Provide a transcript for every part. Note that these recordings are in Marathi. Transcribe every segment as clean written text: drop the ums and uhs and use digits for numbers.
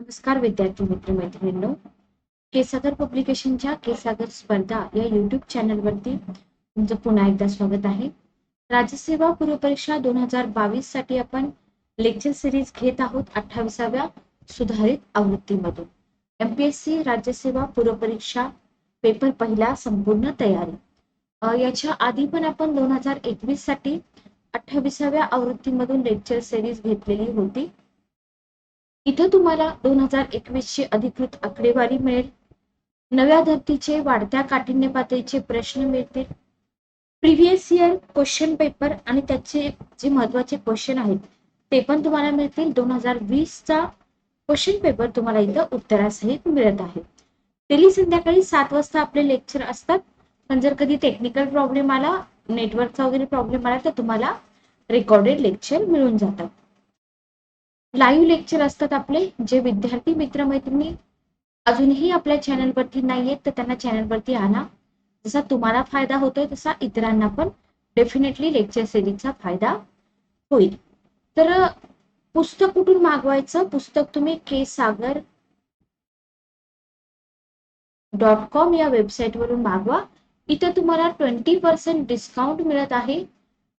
नमस्कार विद्यार्थी मित्र मैत्रिणींनो, केसागर पब्लिकेशनच्या केसागर स्पर्धा या युट्यूब चॅनलवरती तुमचं पुन्हा एकदा स्वागत आहे. राज्यसेवा पूर्व परीक्षा 2022 साठी आपण लेक्चर सिरीज घेत आहोत 28व्या सुधारित आवृत्तीमधून. एमपीएससी राज्यसेवा पूर्व परीक्षा पेपर पहिला संपूर्ण तयारी. याच्या आधी पण आपण 2021 साठी 28व्या आवृत्तीमधून लेक्चर सिरीज घेतलेली होती. इथं तुम्हाला 2021 ची अधिकृत आकडेवारी मिळेल. नव्या धर्तीचे वाढत्या काठिण्य पातळीचे प्रश्न मिळतील. प्रिव्हियस इयर क्वेश्चन पेपर आणि त्याचे जे महत्त्वाचे क्वेश्चन आहेत ते पण तुम्हाला मिळतील. 2020 चा क्वेश्चन पेपर तुम्हाला इथं उत्तरासहित मिळत आहे. डेली संध्याकाळी 7 वाजता आपले लेक्चर असतात. पण जर कधी टेक्निकल प्रॉब्लेम आला, नेटवर्कचा वगैरे प्रॉब्लेम आला तर तुम्हाला रेकॉर्डेड लेक्चर मिळून जातात. लाईव्ह लेक्चर असतात आपले. जे विद्यार्थी मित्रमैत्रिणी अजूनही आपल्या चॅनलवरती नाहीयेत तर त्यांना चॅनलवरती आणा. जसा तुम्हाला फायदा होतोय तसा इतरांना पण डेफिनेटली लेक्चर सिरीजचा फायदा होईल. तर पुस्तक कुठून मागवायचं? पुस्तक तुम्ही kesagar.com या वेबसाईट वरून मागवा. इथे तुम्हाला 20% डिस्काउंट मिळत आहे.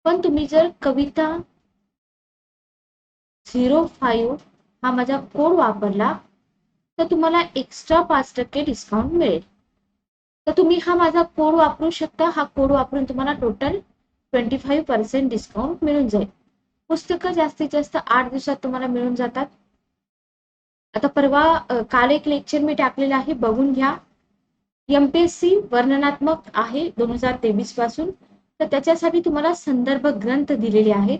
पण तुम्ही जर कविता 05 हा माझा कोड वापरला तर तुम्हाला एक्स्ट्रा 5% डिस्काउंट मिळेल. तर तुम्ही हा माझा कोड वापरू शकता. हा कोड वापरून तुम्हाला टोटल 25% डिस्काउंट मिळून जाईल. पुस्तकं जास्तीत जास्त 8 दिवसात तुम्हाला मिळून जातात. आता काल एक लेक्चर मी टाकलेलं आहे, बघून घ्या. एमपीएससी वर्णनात्मक आहे 2023 पासून. तर त्याच्यासाठी तुम्हाला संदर्भ ग्रंथ दिलेले आहेत.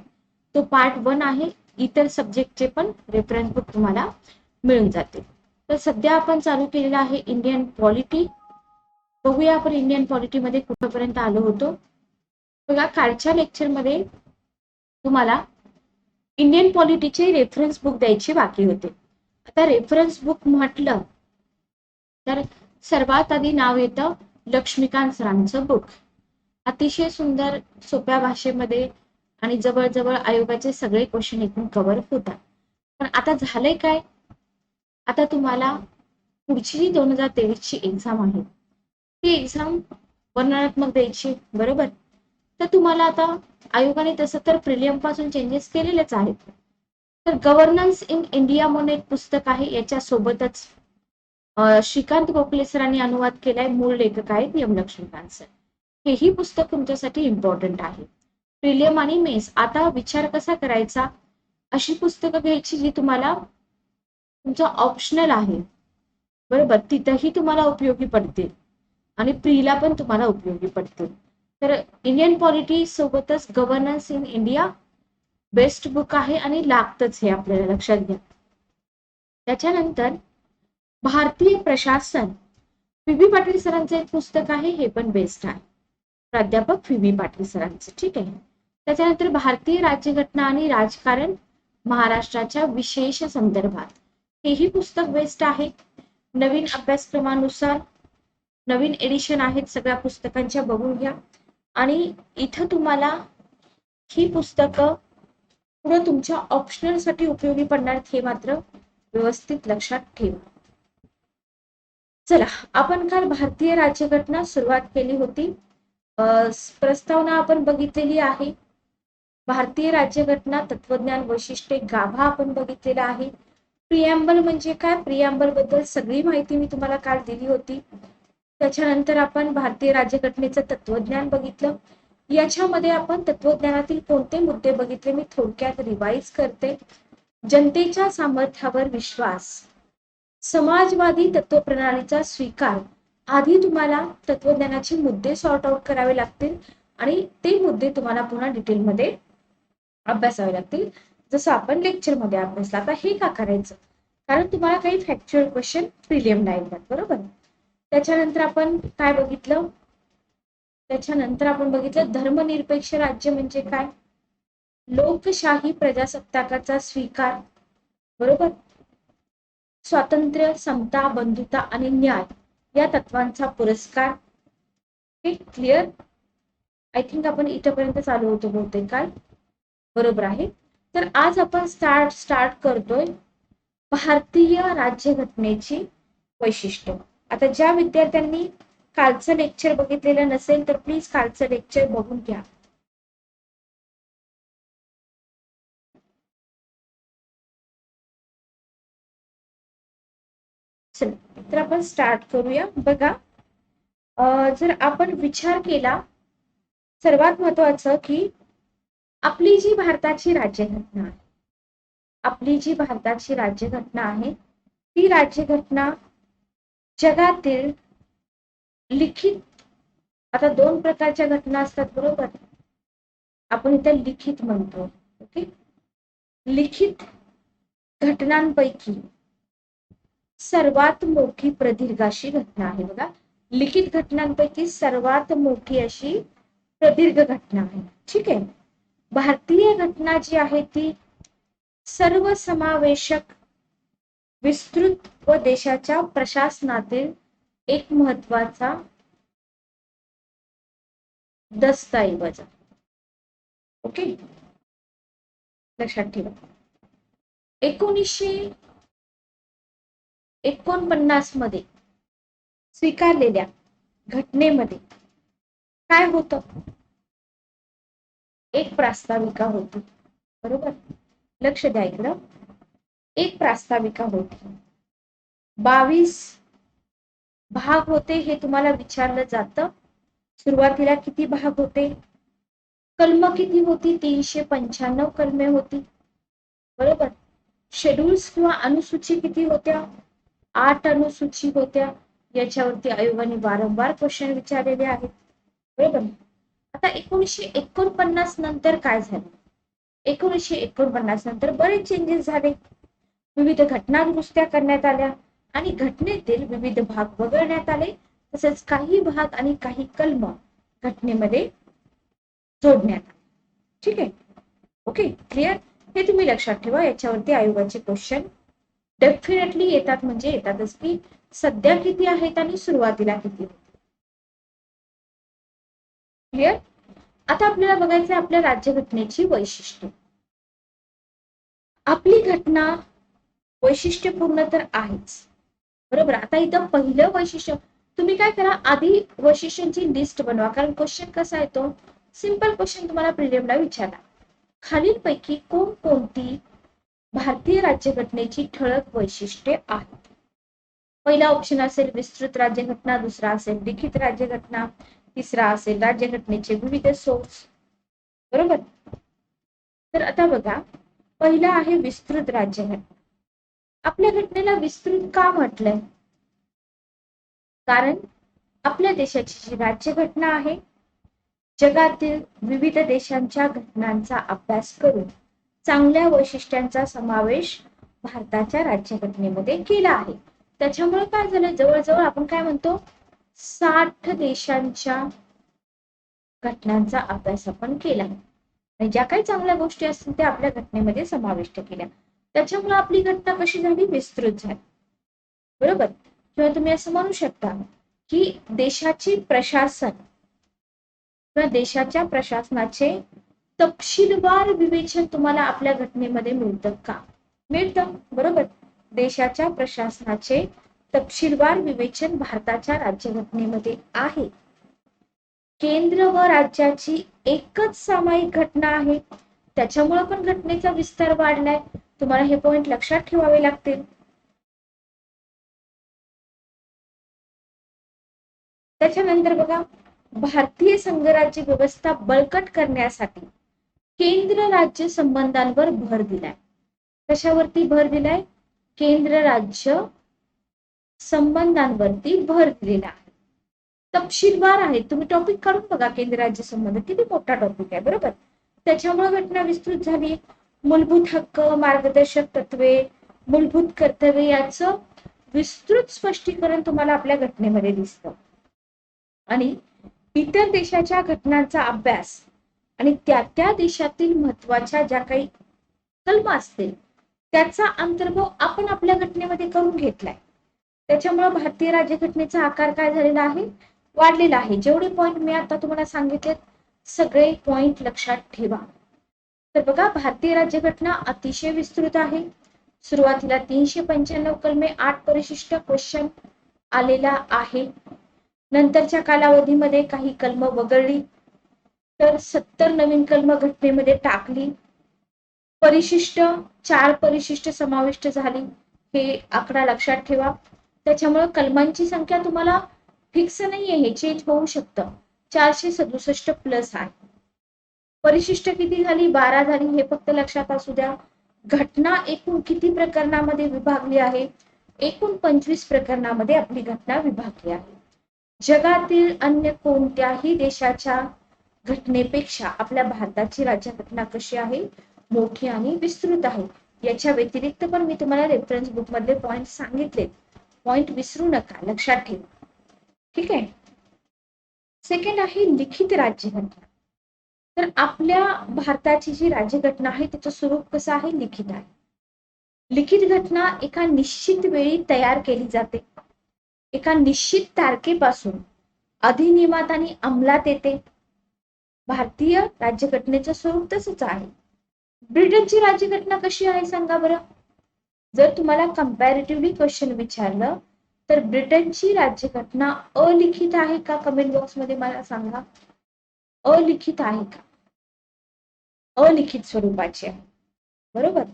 तो पार्ट 1 आहे. इतर सब्जेक्टचे पण रेफरन्स बुक तुम्हाला मिळून जाते. तर सध्या आपण चालू केलेला आहे इंडियन पॉलिटी. बघूया आपण इंडियन पॉलिटी मध्ये कुठपर्यंत आलो होतो. बघा, कालच्या लेक्चर मध्ये तुम्हाला इंडियन पॉलिटीचे रेफरन्स बुक द्यायचे बाकी होते. आता रेफरन्स बुक म्हटलं तर सर्वात आधी नाव येतं लक्ष्मीकांत सरांचं बुक. अतिशय सुंदर सोप्या भाषेमध्ये आणि जवळजवळ आयोगाचे सगळे क्वेश्चन एकूण कव्हर होतात. पण आता झालंय काय? आता तुम्हाला पुढची 2023 ची एक्झाम आहे, ती एक्झाम वर्णनात्मक द्यायची, बरोबर? तर तुम्हाला आता आयोगाने तसं तर प्रिलियम पासून चेंजेस केलेलेच आहेत. तर गव्हर्नन्स इन इंडिया म्हणून एक पुस्तक आहे. याच्या सोबतच श्रीकांत गोखले सरांनी अनुवाद केलाय. मूळ लेखक आहेत एम लक्ष्मीकांत सर. हेही पुस्तक तुमच्यासाठी इम्पॉर्टंट आहे. प्रिलियम आणि मेन्स आता विचार कसा करायचा? अशी पुस्तकं घ्यायची जी तुम्हाला तुमचं ऑप्शनल आहे, बरोबर, तिथंही तुम्हाला उपयोगी पडतील आणि प्रीला पण तुम्हाला उपयोगी पडतील. तर इंडियन पॉलिटी सोबतच governance in India best book आहे आणि लागतच, हे आपल्याला लक्षात घ्या. त्याच्यानंतर भारतीय प्रशासन, पी.बी. पाटील सरांचं एक पुस्तक आहे, हे पण बेस्ट आहे, प्राध्यापक पी.बी. पाटील सरांचं. ठीक आहे. त्याच्यानंतर भारतीय राज्यघटना आणि राजकारण महाराष्ट्राच्या विशेष संदर्भात, हेही पुस्तक बेस्ट आहे. नवीन अभ्यासक्रमानुसार नवीन एडिशन आहेत सगळ्या पुस्तकांच्या, बघून घ्या. आणि इथं तुम्हाला ही पुस्तकं पुढे तुमच्या ऑप्शनल साठी उपयोगी पडणार, हे मात्र व्यवस्थित लक्षात ठेवा. चला, आपण काल भारतीय राज्यघटना सुरुवात केली होती. प्रस्तावना आपण बघितलेली आहे. भारतीय राज्यघटना तत्वज्ञान वैशिष्ट्ये गाभा आपण बघितलेला आहे. प्रिॲम्बल म्हणजे काय? प्रिॲम्बल बद्दल सगळी माहिती मी तुम्हाला काल दिली होती. त्याच्यानंतर आपण भारतीय राज्यघटनेचं तत्वज्ञान बघितलं. याच्यामध्ये आपण तत्वज्ञानातील कोणते मुद्दे बघितले मी थोडक्यात रिवाइज करते. जनतेच्या सामर्थ्यावर विश्वास, समाजवादी तत्वप्रणालीचा स्वीकार. आधी तुम्हाला तत्वज्ञानाचे मुद्दे सॉर्ट आउट करावे लागतील आणि ते मुद्दे तुम्हाला पुन्हा डिटेलमध्ये अभ्यासावे लागतील, जसं आपण लेक्चर मध्ये अभ्यासला. आता हे का करायचं? कारण तुम्हाला काही फॅक्च्युअल क्वेश्चन प्रिलियमला येतात, बरोबर. त्याच्यानंतर आपण काय बघितलं? त्याच्यानंतर आपण बघितलं धर्मनिरपेक्ष राज्य म्हणजे काय, लोकशाही प्रजासत्ताकाचा स्वीकार, बरोबर, स्वातंत्र्य, समता, बंधुता आणि न्याय या तत्वांचा पुरस्कार. हे क्लिअर? आय थिंक आपण इथपर्यंत चालू होतो बहुतेक काल, बरोबर आहे. तर आज आपण स्टार्ट करतोय भारतीय राज्यघटनेची वैशिष्ट्य. आता ज्या विद्यार्थ्यांनी कालचं लेक्चर बघितलेलं नसेल तर प्लीज कालचं लेक्चर बघून घ्या. चला तर आपण स्टार्ट करूया. बघा, जर आपण विचार केला, सर्वात महत्वाचं की आपली जी भारताची राज्यघटना आहे, आपली जी भारताची राज्यघटना आहे ती राज्यघटना जगातील लिखित, आता दोन प्रकारच्या घटना असतात बरोबर, आपण इथे लिखित म्हणतो. ओके, लिखित घटनांपैकी सर्वात मोठी प्रदीर्घ अशी घटना आहे. बघा, लिखित घटनांपैकी सर्वात मोठी अशी प्रदीर्घ घटना आहे. ठीक आहे, भारतीय घटना जी आहे ती सर्वसमावेशक, विस्तृत व देशाच्या प्रशासनातील एक महत्वाचा दस्तऐवज. ओके, लक्षात ठेवा. 1949 मध्ये स्वीकारलेल्या घटनेमध्ये काय होतं, एक प्रास्ताविका होती बरोबर. लक्ष द्या इकडं, एक प्रास्ताविका होती, 22 भाग होते हे तुम्हाला विचारलं जातं. सुरुवातीला किती भाग होते, कलम किती होती, 395 कलमे होती बरोबर. शेड्यूल्स किंवा अनुसूची किती होत्या, 8 अनुसूची होत्या. याच्यावरती आयोगाने वारंवार क्वेश्चन विचारलेले आहेत बरोबर. आता 1949 नंतर काय झालं, 1949 नंतर बरेच चेंजेस झाले, विविध घटना दुरुस्त्या करण्यात आल्या आणि घटनेतील विविध भाग वगळण्यात आले, तसेच काही भाग आणि काही कलम घटनेमध्ये जोडण्यात आले. ठीक आहे, ओके, क्लिअर. हे तुम्ही लक्षात ठेवा, याच्यावरती आयोगाचे क्वेश्चन डेफिनेटली येतात, म्हणजे येतातच की सध्या किती आहेत आणि सुरुवातीला किती होते. क्लिअर. आता आपल्याला बघायचं आहे आपल्या राज्यघटनेची वैशिष्ट्ये. आपली घटना वैशिष्ट्यपूर्ण तर आहेच बरोबर. आता इथं पहिलं वैशिष्ट्य, तुम्ही काय करा, आधी वैशिष्ट्यांची लिस्ट बनवा, कारण क्वेश्चन कसा येतो, सिंपल क्वेश्चन तुम्हाला प्रिलिमला विचारला, खालीलपैकी कोणकोणती भारतीय राज्यघटनेची ठळक वैशिष्ट्ये आहेत. पहिला ऑप्शन असेल विस्तृत राज्यघटना, दुसरा असेल लिखित राज्यघटना, तिसरा असेल राज्यघटनेचे विविध सोर्स बरोबर. तर आता बघा, पहिला आहे विस्तृत राज्यघटना. आपल्या घटनेला विस्तृत का म्हटलंय, कारण आपल्या देशाची जी राज्यघटना आहे जगातील विविध देशांच्या घटनांचा अभ्यास करून चांगल्या वैशिष्ट्यांचा समावेश भारताच्या राज्यघटनेमध्ये केला आहे. त्याच्यामुळे काय झालं, जवळजवळ आपण काय म्हणतो 60 देशांच्या घटनांचा अभ्यास आपण केला आणि ज्या काही चांगल्या गोष्टी असतील त्या आपल्या घटनेमध्ये समाविष्ट केल्या. त्याच्यामुळे आपली घटना कशी झाली, विस्तृत झाली बरोबर. किंवा तुम्ही असं म्हणू शकता की देशाची प्रशासन किंवा देशाच्या प्रशासनाचे तपशीलवार विवेचन तुम्हाला आपल्या घटनेमध्ये मिळतं का, मिळतं बरोबर. देशाच्या प्रशासनाचे तपशीलवार विवेचन भारताच्या राज्यघटनेमध्ये आहे. केंद्र व राज्याची एकच सामायिक घटना आहे, त्याच्यामुळे पण घटनेचा विस्तार वाढलाय. तुम्हाला हे पॉइंट लक्षात ठेवावे लागतील. त्याच्यानंतर बघा, भारतीय संघराज्य व्यवस्था बळकट करण्यासाठी केंद्र राज्य संबंधांवर भर दिलाय. कशावरती भर दिलाय, केंद्र राज्य संबंधांवरती भर दिलेला आहे. तपशीलवार आहे, तुम्ही टॉपिक काढून बघा, केंद्र राज्य संबंध किती मोठा टॉपिक आहे बरोबर. त्याच्यामुळे घटना विस्तृत झाली. मूलभूत हक्क, मार्गदर्शक तत्वे, मूलभूत कर्तव्ये याचं विस्तृत स्पष्टीकरण तुम्हाला आपल्या घटनेमध्ये दिसतं. आणि इतर देशाच्या घटनांचा अभ्यास आणि त्या देशातील महत्वाच्या ज्या काही कलम असतील त्याचा अंतर्भाव आपण आपल्या घटनेमध्ये करून घेतलाय. त्याच्यामुळे भारतीय राज्यघटनेचा आकार काय झालेला आहे, वाढलेला आहे. जेवढे पॉइंट मी आता तुम्हाला सांगितले सगळे पॉइंट लक्षात ठेवा. तर बघा, भारतीय राज्यघटना अतिशय विस्तृत आहे, सुरुवातीला 395 कलमे 8 परिशिष्ट क्वेश्चन आलेला आहे. नंतरच्या कालावधीमध्ये काही कलम वगळली तर 70 नवीन कलम घटनेमध्ये टाकली. परिशिष्ट 4 परिशिष्ट समाविष्ट झाली. हे आकडा लक्षात ठेवा. त्याच्यामुळे कलमांची संख्या तुम्हाला फिक्स नाहीये, हे चेंज होऊ शकतं. 467 प्लस आहे. परिशिष्ट किती झाली? 12 झाली. हे फक्त लक्षात असू द्या. घटना एकूण किती प्रकरणामध्ये विभागली आहे? एकूण 25 प्रकरणामध्ये आपली घटना विभागली आहे. जगातील अन्य कोणत्याही देशाच्या घटनेपेक्षा आपल्या भारताची राज्यघटना कशी आहे? मोठी आणि विस्तृत आहे. याच्या व्यतिरिक्त पण मी तुम्हाला रेफरन्स बुक मधले पॉइंट सांगितले. पॉइंट विसरू नका, लक्षात ठेवा. ठीक आहे. सेकंड आहे लिखित राज्यघटना. तर आपल्या भारताची जी राज्यघटना आहे त्याचं स्वरूप कसं आहे? लिखित आहे. लिखित घटना एका निश्चित वेळी तयार केली जाते. एका निश्चित तारखेपासून अधिनियमात आणि अंमलात येते. भारतीय राज्यघटनेचं स्वरूप तसंच आहे. ब्रिटनची राज्यघटना कशी आहे सांगा बरं? जर तुम्हाला कंपॅरेटिव्हली क्वेश्चन विचारलं तर ब्रिटनची राज्यघटना अलिखित आहे का? कमेंट बॉक्स मध्ये मला सांगा. अलिखित आहे का? अलिखित स्वरूपाची आहे, बरोबर.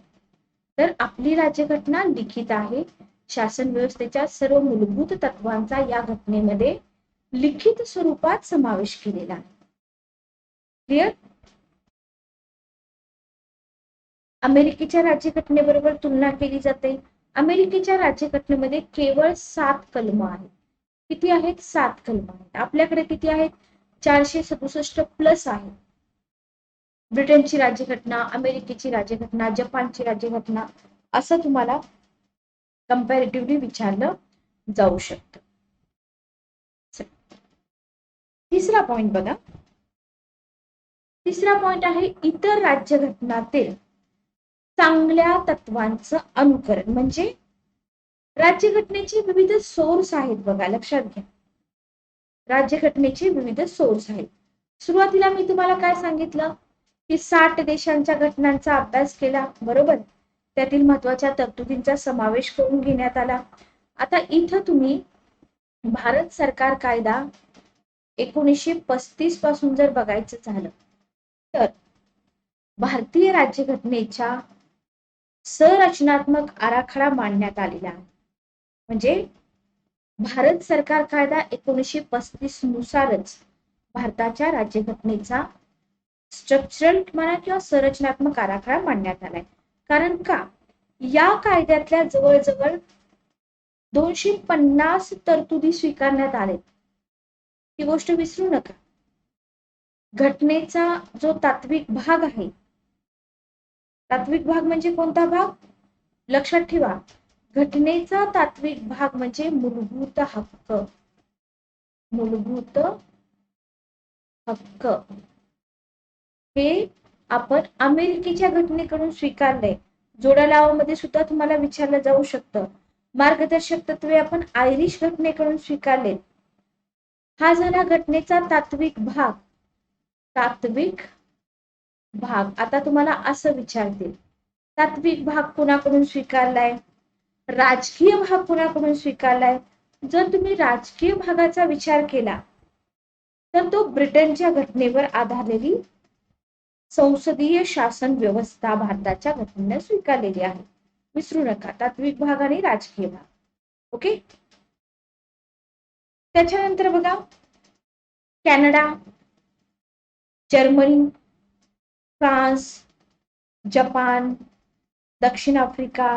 तर आपली राज्यघटना लिखित आहे. शासन व्यवस्थेच्या सर्व मूलभूत तत्वांचा या घटनेमध्ये लिखित स्वरूपात समावेश केलेला आहे. क्लिअर? अमेरिकेच्या राज्यघटनेबरोबर तुलना केली जाते. अमेरिकेच्या राज्यघटनेमध्ये केवळ 7 कलम आहेत. किती आहेत? 7 कलम आहेत. आपल्याकडे किती आहेत? 467 प्लस आहे. ब्रिटनची राज्यघटना, अमेरिकेची राज्यघटना, जपानची राज्यघटना असं तुम्हाला कंपॅरेटिव्हली विचारलं जाऊ शकतं. तिसरा पॉइंट बघा. तिसरा पॉइंट आहे इतर राज्यघटनातील चांगल्या तत्वांचं अनुकरण. म्हणजे राज्यघटनेचे विविध सोर्स आहेत बघा, लक्षात घ्या. राज्यघटनेचे विविध सोर्स आहेत. सुरुवातीला मी तुम्हाला काय सांगितलं की 60 देशांच्या घटनांचा अभ्यास केला, बरोबर. त्यातील महत्वाच्या तरतुदींचा समावेश करून घेण्यात आला. आता इथं तुम्ही भारत सरकार कायदा 1935 पासून जर बघायचं झालं तर भारतीय राज्यघटनेच्या संरचनात्मक आराखडा मांडण्यात आलेला आहे. म्हणजे भारत सरकार कायदा 1935 नुसारच भारताच्या राज्यघटनेचा स्ट्रक्चरल म्हणा किंवा संरचनात्मक आराखडा मांडण्यात आलाय. कारण का? या कायद्यातल्या जवळजवळ 250 तरतुदी स्वीकारण्यात आलेत. ही गोष्ट विसरू नका. घटनेचा जो तात्विक भाग आहे, तात्विक भाग म्हणजे कोणता भाग? लक्षात ठेवा. घटनेचा तात्विक भाग म्हणजे मूलभूत हक्क. मूलभूत हक्क हे आपण अमेरिकेच्या घटनेकडून स्वीकारलंय. जोड्या लावामध्ये सुद्धा तुम्हाला विचारलं जाऊ शकतं. मार्गदर्शक तत्वे आपण आयरिश घटनेकडून स्वीकारले. हा झाला घटनेचा तात्विक भाग. तात्विक भाग. आता तुम्हाला असं विचारतील, तात्विक भाग कोणाकडून स्वीकारलाय? राजकीय भाग कोणाकडून स्वीकारलाय? जर तुम्ही राजकीय भागाचा विचार केला तर तो ब्रिटनच्या घटनेवर आधारलेली संसदीय शासन व्यवस्था भारताच्या घटनेने स्वीकारलेली आहे. विसरू नका, तात्विक भाग आणि राजकीय भाग. ओके. त्याच्यानंतर बघा, कॅनडा, जर्मनी, फ्रान्स, जपान, दक्षिण आफ्रिका,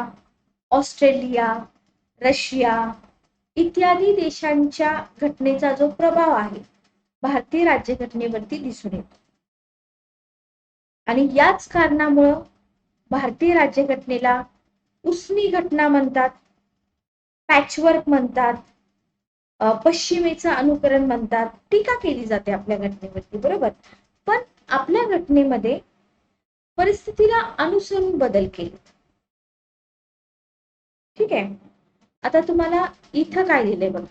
ऑस्ट्रेलिया, रशिया इत्यादी देशांच्या घटनेचा जो प्रभाव आहे भारतीय राज्यघटनेवरती दिसून येतो. आणि याच कारणामुळे भारतीय राज्यघटनेला उसनी घटना म्हणतात, पॅचवर्क म्हणतात, पश्चिमेचं अनुकरण म्हणतात. टीका केली जाते आपल्या घटनेवरती, बरोबर. पण आपल्या घटनेमध्ये परिस्थितीला अनुसरून बदल केले. ठीक आहे. आता तुम्हाला इथं काय दिलंय बघा.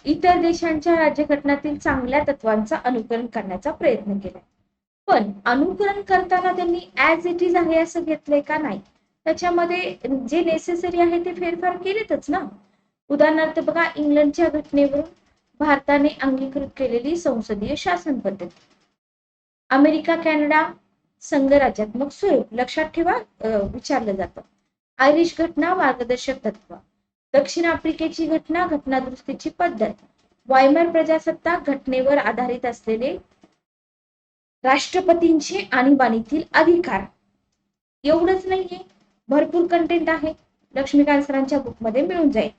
इतर देशांच्या राज्यघटनातील चांगल्या तत्वांचा अनुकरण करण्याचा प्रयत्न केलाय. पण अनुकरण करताना त्यांनी ऍज इट इज आहे असं घेतलंय का? नाही. त्याच्यामध्ये जे नेसेसरी आहे ते फेरफार केलेतच ना. उदाहरणार्थ बघा, इंग्लंडच्या घटनेवरून भारताने अंगीकृत केलेली संसदीय शासन पद्धती. अमेरिका कॅनडा संघराज्यात्मक स्वरूप लक्षात ठेवा, विचारलं जातं. आयरिश घटना मार्गदर्शक तत्व. दक्षिण आफ्रिकेची घटना घटनादुरुस्तीची पद्धत. वायमर प्रजासत्ताक घटनेवर आधारित असलेले राष्ट्रपतींचे आणीबाणीतील अधिकार. एवढंच नाहीये, भरपूर कंटेंट आहे, लक्ष्मीकांत सरांच्या बुक मध्ये मिळून जाईल.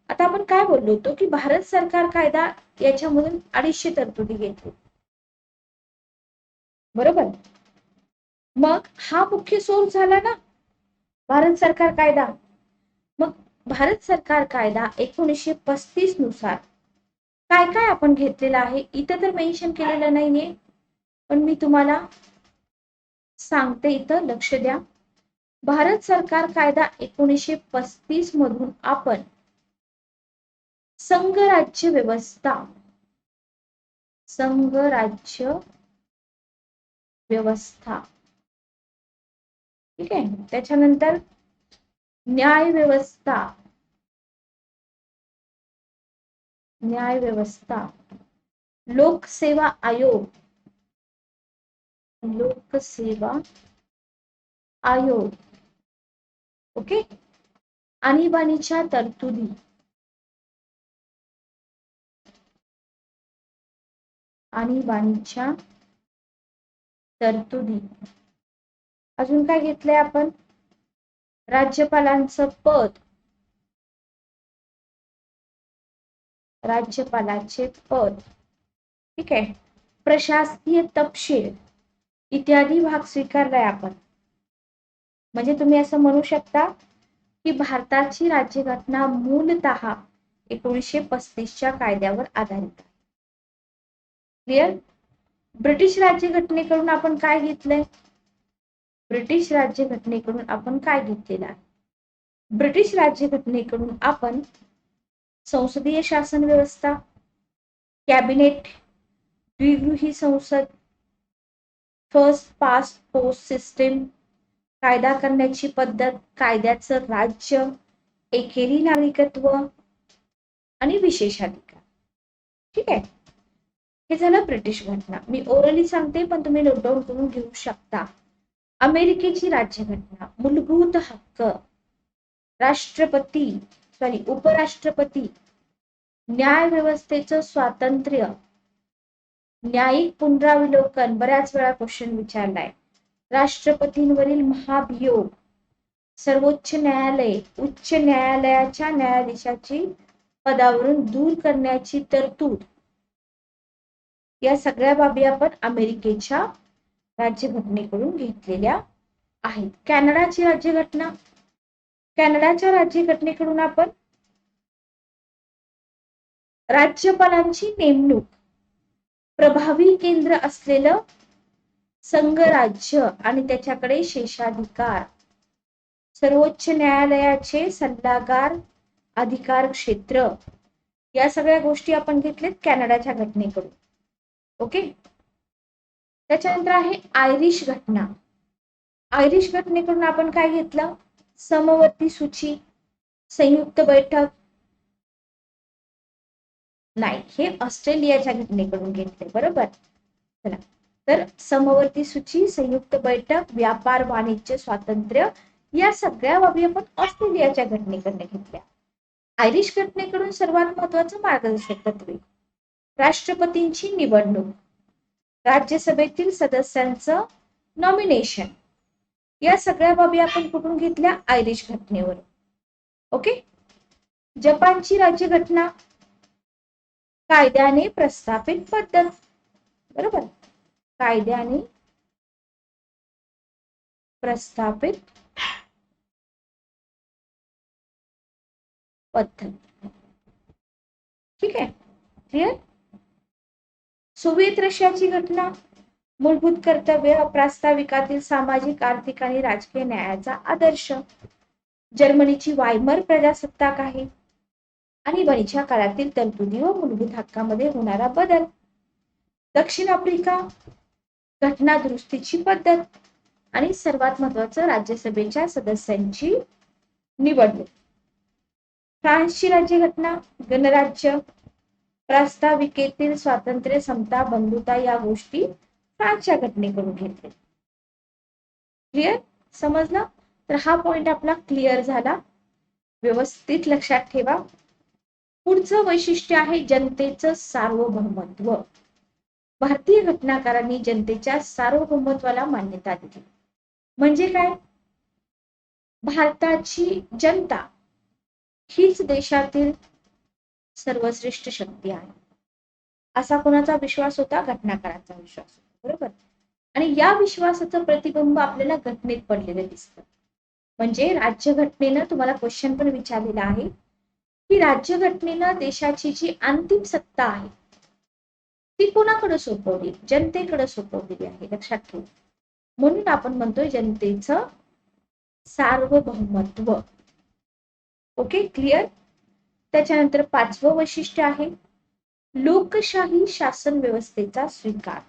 आता आपण काय बोललो होतो की भारत सरकार कायदा याच्यामधून 250 तरतुदी घेतली, बरोबर. मग हा मुख्य सोर्स झाला ना भारत सरकार कायदा. मग भारत सरकार कायदा 1935 नुसार काय काय आपण घेतलेलं आहे इथं तर मेन्शन केलेलं नाहीये, पण मी तुम्हाला सांगते, इथं लक्ष द्या. भारत सरकार कायदा 1935 मधून आपण संघराज्य व्यवस्था, संघराज्य व्यवस्था, ठीक आहे. त्याच्यानंतर न्याय व्यवस्था, न्याय व्यवस्था, लोकसेवा आयोग, लोकसेवा आयोग, ओके. आणीबाणीच्या तरतुदी, आणीबाणीच्या तरतुदी. अजून काय घेतलंय आपण? राज्यपालांचं पद, राज्यपालाचे पद, ठीक आहे. प्रशासकीय तपशील इत्यादी भाग स्वीकारलाय आपण. म्हणजे तुम्ही असं म्हणू शकता की भारताची राज्यघटना मूलतः 1935च्या कायद्यावर आधारित आहे. क्लिअर? ब्रिटिश राज्यघटनेकडून आपण काय घेतलंय? ब्रिटिश राज्यघटनेकडून आपण काय घेतलेलं आहे? ब्रिटिश राज्यघटनेकडून आपण संसदीय शासन व्यवस्था, कॅबिनेट, द्विगृही संसद, फर्स्ट पास्ट पोस्ट सिस्टीम, कायदा करण्याची पद्धत, कायद्याचं राज्य, एकेरी नागरिकत्व आणि विशेषाधिकार, ठीक आहे. हे झालं ब्रिटिश घटना. मी ओरली सांगते पण तुम्ही नोट डाऊन करून घेऊ शकता. अमेरिकेची राज्यघटना, मूलभूत हक्क, राष्ट्रपती उपराष्ट्रपती, न्याय व्यवस्थेचं स्वातंत्र्य, न्यायिक पुनरावलोकन, बऱ्याच वेळा क्वेश्चन विचारलाय, राष्ट्रपतींवरील महाभियोग, सर्वोच्च न्यायालय उच्च न्यायालयाच्या न्यायाधीशाची पदावरून दूर करण्याची तरतूद. या सगळ्या बाबी आपण अमेरिकेच्या राज्यघटनेकडून घेतलेल्या आहेत. कॅनडाची राज्यघटना, कॅनडाच्या राज्यघटनेकडून आपण राज्यपालांची नेमणूक, प्रभावी केंद्र असलेलं संघराज्य आणि त्याच्याकडे शेषाधिकार, सर्वोच्च न्यायालयाचे सल्लागार अधिकार क्षेत्र, या सगळ्या गोष्टी आपण घेतलेत कॅनडाच्या घटनेकडून, ओके. त्याच्यानंतर आहे आयरिश घटना. आयरिश घटनेकडून आपण काय घेतलं? समवर्ती सूची, संयुक्त बैठक, नाही, हे ऑस्ट्रेलियाच्या घटनेकडून घेतले, बरोबर. चला, तर समवर्ती सूची, संयुक्त बैठक, व्यापार वाणिज्य स्वातंत्र्य, या सगळ्या बाबी आपण ऑस्ट्रेलियाच्या घटनेकडून घेतल्या. आयरिश घटनेकडून सर्वात महत्वाचं मार्गदर्शक तत्वे, राष्ट्रपतींची निवडणूक, राज्यसभेतील सदस्यांचं नॉमिनेशन, या सगळ्या बाबी आपण कुठून घेतल्या? आयरिश घटनेवर, ओके. जपानची राज्यघटना, कायद्याने प्रस्थापित पद्धत, बरोबर, कायद्याने प्रस्थापित पद्धत, ठीक आहे. क्लिअर? सोव्हिएत रशियाची घटना, मूलभूत कर्तव्य, प्रास्ताविकातील सामाजिक आर्थिक आणि राजकीय न्यायाचा आदर्श. जर्मनीची वायमर प्रजासत्ताक आहे, आणीबाणीच्या काळातील तरतुदी व मूलभूत हक्कामध्ये होणारा बदल. दक्षिण आफ्रिका, घटना दुरुस्तीची पद्धत, आणि सर्वात महत्वाचं राज्यसभेच्या सदस्यांची निवडणूक. फ्रान्सची राज्यघटना, गणराज्य, प्रास्ताविकेतील स्वातंत्र्य, समता, बंधुता या गोष्टी फ्रान्सच्या घटनेकडून घेतले. क्लिअर? समजलं? तर हा पॉइंट आपला क्लिअर झाला. व्यवस्थित लक्षात ठेवा. पुढचं वैशिष्ट्य आहे जनतेचं सार्वभौमत्व. भारतीय घटनाकारांनी जनतेच्या सार्वभौमत्वाला मान्यता दिली. म्हणजे काय? भारताची जनता हीच देशातील सर्वश्रेष्ठ शक्ती आहे, असा कोणाचा विश्वास होता? घटनाकारांचा विश्वास होता. बरोबर? आणि या विश्वासाचं प्रतिबिंब आपल्याला घटनेत पडलेलं दिसतं. म्हणजे राज्यघटनेनं तुम्हाला क्वेश्चन पण विचारलेला आहे की राज्यघटनेनं देशाची जी अंतिम सत्ता आहे ती कोणाकडे सोपवली? जनतेकडे सोपवलेली आहे. लक्षात ठेवा. म्हणून आपण म्हणतोय जनतेचं सार्वभौमत्व. Okay, clear? त्याच्यानंतर पाचवं वैशिष्ट्य आहे लोकशाही शासन व्यवस्थेचा स्वीकार.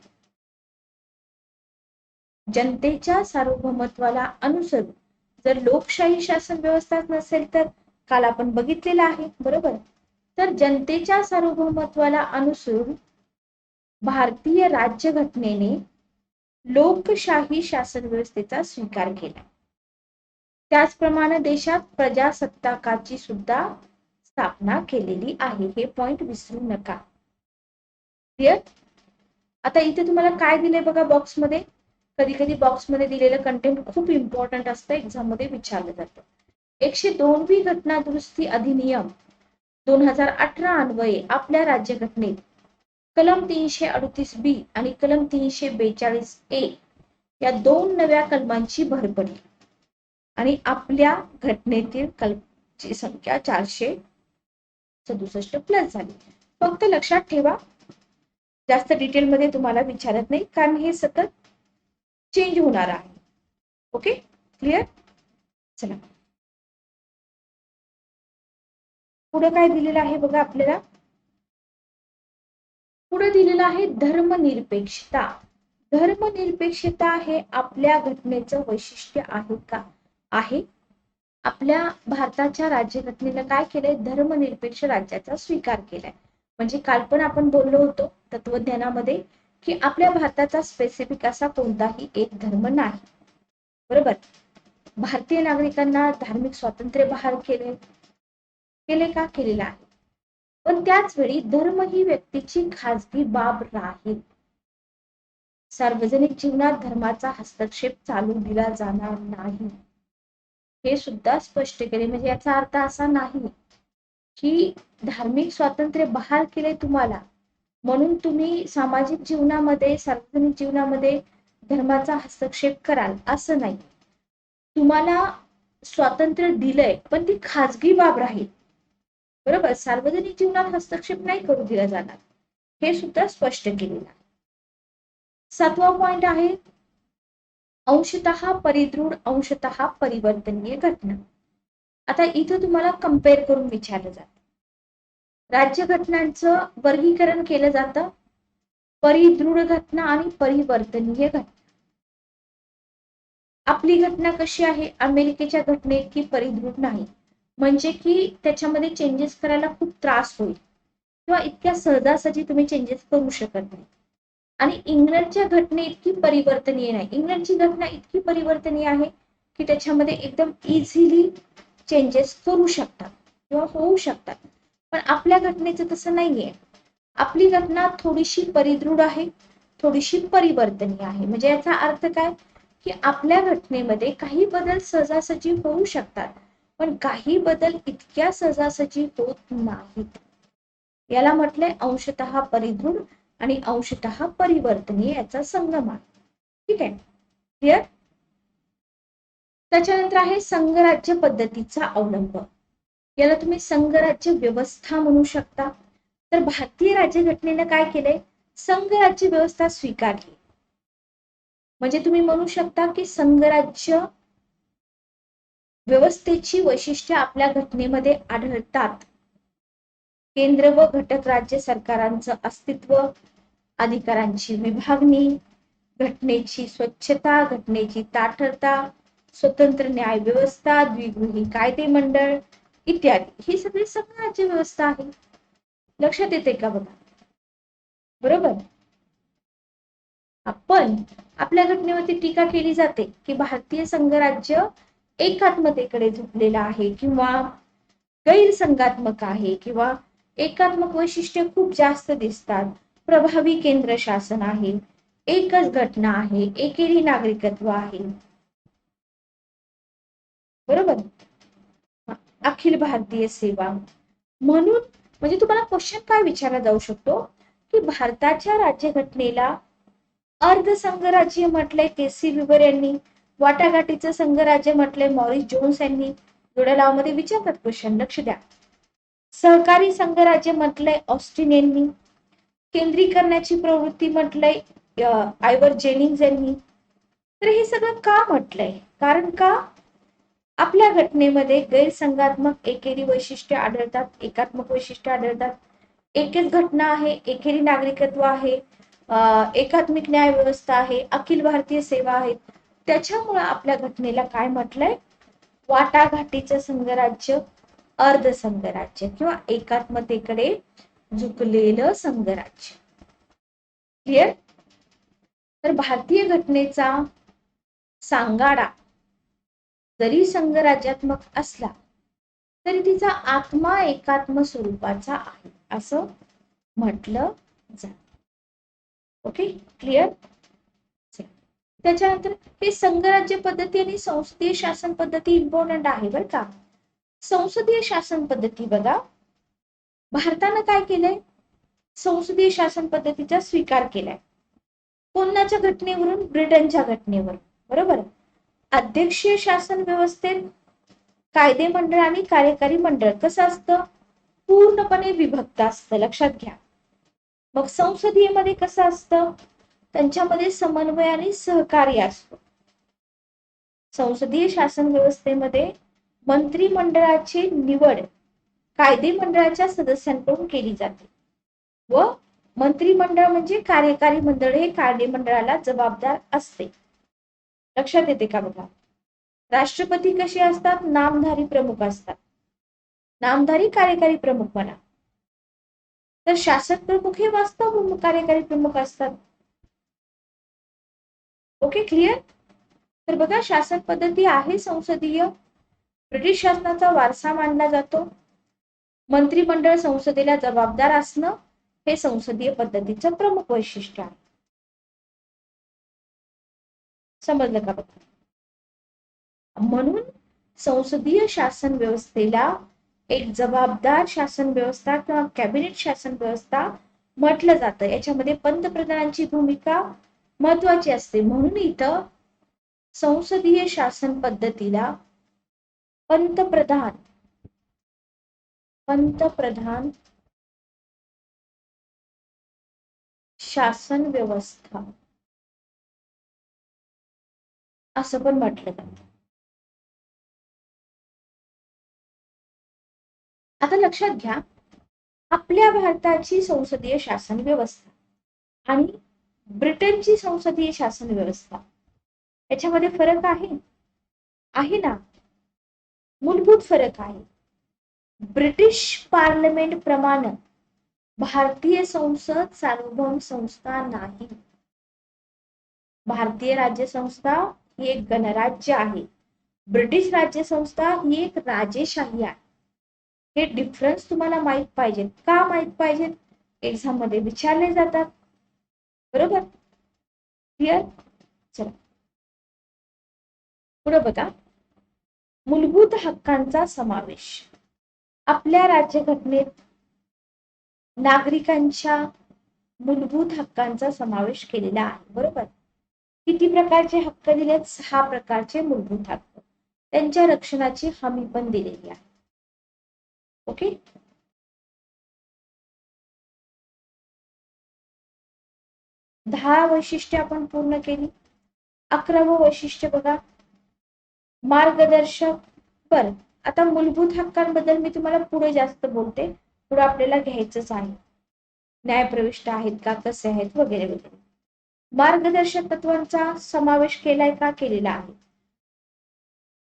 जनतेच्या सार्वभौमत्वाला अनुसरून जर लोकशाही शासन व्यवस्था नसेल तर काल आपण बघितलेलं आहे. बरोबर? तर जनतेच्या सार्वभौमत्वाला अनुसरून भारतीय राज्यघटनेने लोकशाही शासन व्यवस्थेचा स्वीकार केला. त्याचप्रमाणे देशात प्रजासत्ताकाची सुद्धा स्थापना केलेली आहे. हे पॉइंट विसरू नका. क्लिअर? आता इथे तुम्हाला काय दिले बघा बॉक्समध्ये. कधी कधी बॉक्समध्ये दिलेलं कंटेंट खूप इम्पॉर्टंट असतं, एक्झाम मध्ये विचारलं जातं. 102वी घटना दुरुस्ती अधिनियम 2018 अन्वये आपल्या राज्यघटनेत कलम 338B आणि कलम 342A या दोन नव्या कलमांची भर पडली आणि आपल्या घटनेतील कलमांची संख्या 467 प्लस झाली. फक्त लक्षात ठेवा, जास्त डिटेल मध्ये तुम्हाला विचारत नाही कारण हे सतत चेंज होणार आहे. Okay, clear? चला पुढे काय दिलेलं आहे बघा आपल्याला. पुढे दिलेलं आहे धर्मनिरपेक्षता. धर्मनिरपेक्षता हे आपल्या घटनेचं वैशिष्ट्य आहे का? आहे. आपल्या भारताच्या राज्यघटनेनं काय केलंय? धर्मनिरपेक्ष राज्याचा स्वीकार केलाय. म्हणजे काल पण आपण बोललो होतो तत्वज्ञानामध्ये की आपल्या भारताचा स्पेसिफिक असा कोणताही एक धर्म नाही. बरोबर? भारतीय नागरिकांना धार्मिक स्वातंत्र्य बहाल केले का? केलेलं आहे. पण त्याच वेळी धर्म ही व्यक्तीची खाजगी बाब राहील. सार्वजनिक जीवनात धर्माचा हस्तक्षेप चालू दिला जाणार नाही, हे सुद्धा स्पष्ट केले. म्हणजे याचा अर्थ असा नाही की धार्मिक स्वातंत्र्य बहाल केले तुम्हाला म्हणून तुम्ही सामाजिक जीवनामध्ये, सार्वजनिक जीवनामध्ये धर्माचा हस्तक्षेप कराल, असं नाही. तुम्हाला स्वातंत्र्य दिलंय पण ती खाजगी बाब राहील. बरोबर? सार्वजनिक जीवनात हस्तक्षेप नाही करू दिला जाणार, हे सुद्धा स्पष्ट केलेलं आहे. 7वा पॉइंट आहे अंशतः परिदृढ अंशतः परिवर्तनीय घटना. आता इथं तुम्हाला कम्पेअर करून विचारलं जातं. राज्यघटनांचं वर्गीकरण केलं जातं परिदृढ घटना आणि परिवर्तनीय घटना. आपली घटना कशी आहे? अमेरिकेच्या घटनेत की परिदृढ नाही, म्हणजे की त्याच्यामध्ये चेंजेस करायला खूप त्रास होईल किंवा इतक्या सहजासहजी तुम्ही चेंजेस करू शकत नाही. आणि इंग्लंडच्या घटने इतकी परिवर्तनीय नाही. इंग्लंडची घटना इतकी परिवर्तनीय आहे की त्याच्यामध्ये एकदम इझिली चेंजेस करू शकतात किंवा होऊ शकतात. पण आपल्या घटनेचं तसं नाहीये. आपली घटना थोडीशी परिदृढ आहे, थोडीशी परिवर्तनीय आहे. म्हणजे याचा अर्थ काय की आपल्या घटनेमध्ये काही बदल सहजासहजी होऊ शकतात पण काही बदल इतक्या सहजासहजी होत नाहीत. याला म्हटलंय अंशतः परिदृढ आणि अंशतः परिवर्तनीय याचा संगम आहे. ठीक आहे, क्लिअर? त्याच्यानंतर आहे संघराज्य पद्धतीचा अवलंब. याला तुम्ही संघराज्य व्यवस्था म्हणू शकता. तर भारतीय राज्यघटनेनं काय केलंय? संघराज्य व्यवस्था स्वीकारली. म्हणजे तुम्ही म्हणू शकता की संघराज्य व्यवस्थेची वैशिष्ट्ये आपल्या घटनेमध्ये आढळतात. केंद्र व घटक राज्य सरकारांचं अस्तित्व, अधिकारांची विभागणी, घटनेची स्वच्छता, घटनेची ताठरता, स्वतंत्र न्याय व्यवस्था, द्विगृही कायदे मंडळ इत्यादी, ही सगळी संघराज्य व्यवस्था आहे. लक्षात येते का बघा? बरोबर. आपण आपल्या घटनेवरती टीका केली जाते की भारतीय संघराज्य एकात्मतेकडे झुकलेलं आहे किंवा गैरसंघात्मक आहे किंवा एकात्मक वैशिष्ट्ये खूप जास्त दिसतात, प्रभावी केंद्र शासन आहे, एकच घटना आहे, एकेरी नागरिकत्व आहे. बरोबर. अखिल भारतीय सेवा म्हणून म्हणजे तुम्हाला क्वेश्चन काय विचारला जाऊ शकतो की भारताच्या राज्यघटनेला अर्ध संघराज्य म्हटलंय केसी विवर यांनी, वाटाघाटीचं संघराज्य म्हटलंय मॉरिस जोन्स यांनी. जोड्या लावमध्ये विचारतात क्वेश्चन, लक्ष द्या. सहकारी संघराज्य म्हटलंय ऑस्टिन यांनी, केंद्रीकरणाची प्रवृत्ती म्हटलंय आयवर जेनिंग्स यांनी. तर हे सगळं का म्हटलंय? कारण का आपल्या घटनेमध्ये गैरसंघात्मक एकेरी वैशिष्ट्य आढळतात, एकात्मक वैशिष्ट्य आढळतात, एकच घटना आहे, एकेरी नागरिकत्व आहे, एकात्मिक न्याय व्यवस्था आहे, अखिल भारतीय सेवा आहे. त्याच्यामुळे आपल्या घटनेला काय म्हटलंय? वाटाघाटीचं संघराज्य, अर्ध संघराज्य किंवा एकात्मतेकडे झुकलेलं संघराज्य. क्लिअर? तर भारतीय घटनेचा सांगाडा जरी संघराज्यात्मक असला तरी तिचा आत्मा एकात्म स्वरूपाचा आहे असं म्हटलं जात. Okay, clear? त्याच्यानंतर हे संघराज्य पद्धती आणि संसदीय शासन पद्धती इम्पॉर्टंट आहे बरं का. संसदीय शासन पद्धती बघा, भारतानं काय केलंय? संसदीय शासन पद्धतीचा स्वीकार केलाय. कोणाच्या घटनेवरून? ब्रिटनच्या घटनेवर. बरोबर. अध्यक्षीय शासन व्यवस्थेत कायदे मंडळ आणि कार्यकारी मंडळ कसं असतं? पूर्णपणे विभक्त असतं, लक्षात घ्या. मग संसदीय मध्ये कसं असतं? त्यांच्यामध्ये समन्वय आणि सहकार्य असतो. संसदीय शासन व्यवस्थेमध्ये मंत्रिमंडळाची निवड कायदे मंडळाच्या सदस्यांकडून केली जाते व मंत्रिमंडळ म्हणजे कार्यकारी मंडळ हे कायदे मंडळाला जबाबदार असते. लक्षात येते का बघा? राष्ट्रपती कसे असतात? नामधारी प्रमुख असतात. नामधारी कार्यकारी प्रमुख म्हणा. तर शासक प्रमुख हे वास्तव कार्यकारी प्रमुख असतात. Okay, clear? तर बघा, शासन पद्धती आहे संसदीय. ब्रिटिश शासनाचा वारसा मानला जातो. मंत्रिमंडळ संसदेला जबाबदार असणं हे संसदीय पद्धतीचं प्रमुख वैशिष्ट्य आहे. समजलं का बघा? म्हणून संसदीय शासन व्यवस्थेला एक जबाबदार शासन व्यवस्था किंवा कॅबिनेट शासन व्यवस्था म्हटलं जातं. याच्यामध्ये पंतप्रधानांची भूमिका महत्वाची असते. म्हणून इथं संसदीय शासन पद्धतीला पंतप्रधान शासन व्यवस्था असं पण म्हटलं जातं. आता लक्षात घ्या, आपल्या भारताची संसदीय शासन व्यवस्था आणि ब्रिटनची संसदीय शासन व्यवस्था याच्यामध्ये फरक आहे ना? मूलभूत फरक आहे. ब्रिटिश पार्लमेंट प्रमाणे भारतीय संसद सार्वभौम संस्था नाही. भारतीय राज्य संस्था ही एक गणराज्य आहे. ब्रिटिश राज्य संस्था ही एक राजेशाही आहे. हे डिफरन्स तुम्हाला माहित पाहिजे. का माहित पाहिजेत? एक्झाम मध्ये विचारले जातात. बरोबर, क्लिअर? चला पुढे बघा, मूलभूत हक्कांचा समावेश. आपल्या राज्यघटनेत नागरिकांच्या मूलभूत हक्कांचा समावेश केलेला आहे. बरोबर. किती प्रकारचे हक्क दिलेत? 6 प्रकारचे मूलभूत हक्क. त्यांच्या रक्षणाची हमी पण दिलेली आहे. ओके, 10 वैशिष्ट्ये आपण पूर्ण केली. 11वं वैशिष्ट्य बघा, मार्गदर्शक. बरं, आता मूलभूत हक्कांबद्दल मी तुम्हाला पुढे जास्त बोलते. पुढे आपल्याला घ्यायचंच आहे. न्यायप्रविष्ट आहेत का, कसे आहेत, वगैरे वगैरे. मार्गदर्शक तत्वांचा समावेश केलाय का? केलेला आहे.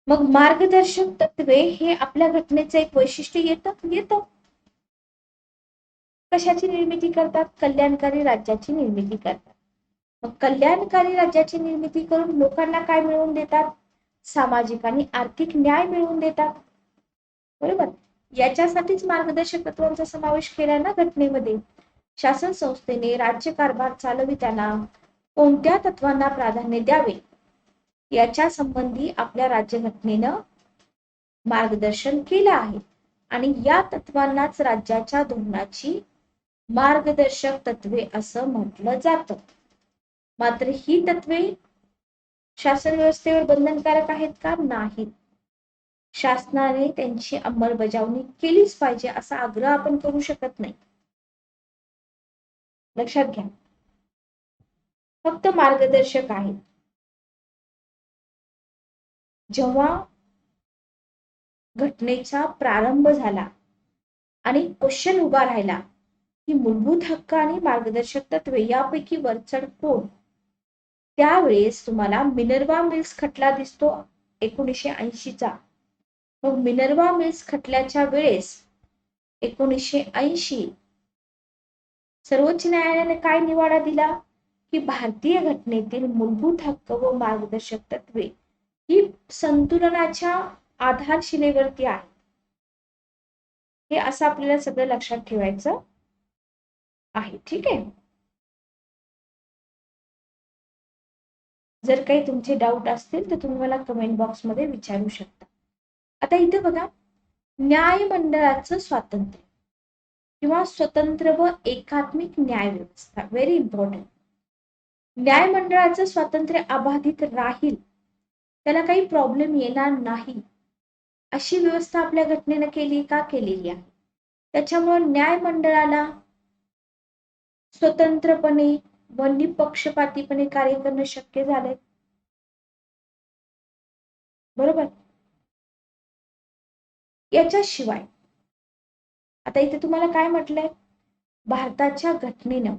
मग मार्गदर्शक तत्वे हे आपल्या घटनेचं एक वैशिष्ट्य येतं. कशाची निर्मिती करतात? कल्याणकारी राज्याची निर्मिती करतात. मग कल्याणकारी राज्याची निर्मिती करून लोकांना काय मिळवून देतात? सामाजिक आणि आर्थिक न्याय मिळवून देतात. बरोबर. याच्यासाठीच मार्गदर्शक तत्वांचा समावेश केलाय ना घटनेमध्ये. शासन संस्थेने राज्यकारभार चालविताना कोणत्या तत्वांना प्राधान्य द्यावे याच्या संबंधी आपल्या राज्यघटनेनं मार्गदर्शन केलं आहे. आणि या तत्वांनाच राज्याच्या धोरणाची मार्गदर्शक तत्वे असं म्हटलं जातं. मात्र ही तत्वे शासन व्यवस्थेवर बंधनकारक आहेत का? नाहीत. शासनाने त्यांची अंमलबजावणी केलीच पाहिजे असा आग्रह आपण करू शकत नाही. लक्षात घ्या. फक्त मार्गदर्शक आहे. जेव्हा घटनेचा प्रारंभ झाला आणि क्वेश्चन उभा राहिला की मूलभूत हक्क आणि मार्गदर्शक तत्वे यापैकी वरचढ कोण, त्यावेळेस तुम्हाला मिनर्वा मिल्स खटला दिसतो 1980चा. मग मिनर्वा मिल्स खटल्याच्या वेळेस 1980 सर्वोच्च न्यायालयाने काय निवाडा दिला की भारतीय घटनेतील मूलभूत हक्क व मार्गदर्शक तत्वे ही संतुलनाच्या आधारशिलेवरती आहे. हे असं आपल्याला सगळं लक्षात ठेवायचं आहे. ठीक आहे. जर काही तुमचे डाऊट असतील तर तुम्ही मला कमेंट बॉक्स मध्ये विचारू शकता. आता इथे बघा, न्यायमंडळाचं स्वातंत्र्य किंवा स्वतंत्र व एकात्मिक न्याय व्यवस्था, व्हेरी इम्पॉर्टंट. न्यायमंडळाचं स्वातंत्र्य अबाधित राहील, त्याला काही प्रॉब्लेम येणार नाही अशी व्यवस्था आपल्या घटनेनं केली का? केलेली आहे. त्याच्यामुळे न्यायमंडळाला स्वतंत्रपणे व निपक्षपातीपणे कार्य करणं शक्य झालंय. बरोबर. याच्याशिवाय आता इथे तुम्हाला काय म्हटलंय? भारताच्या घटनेनं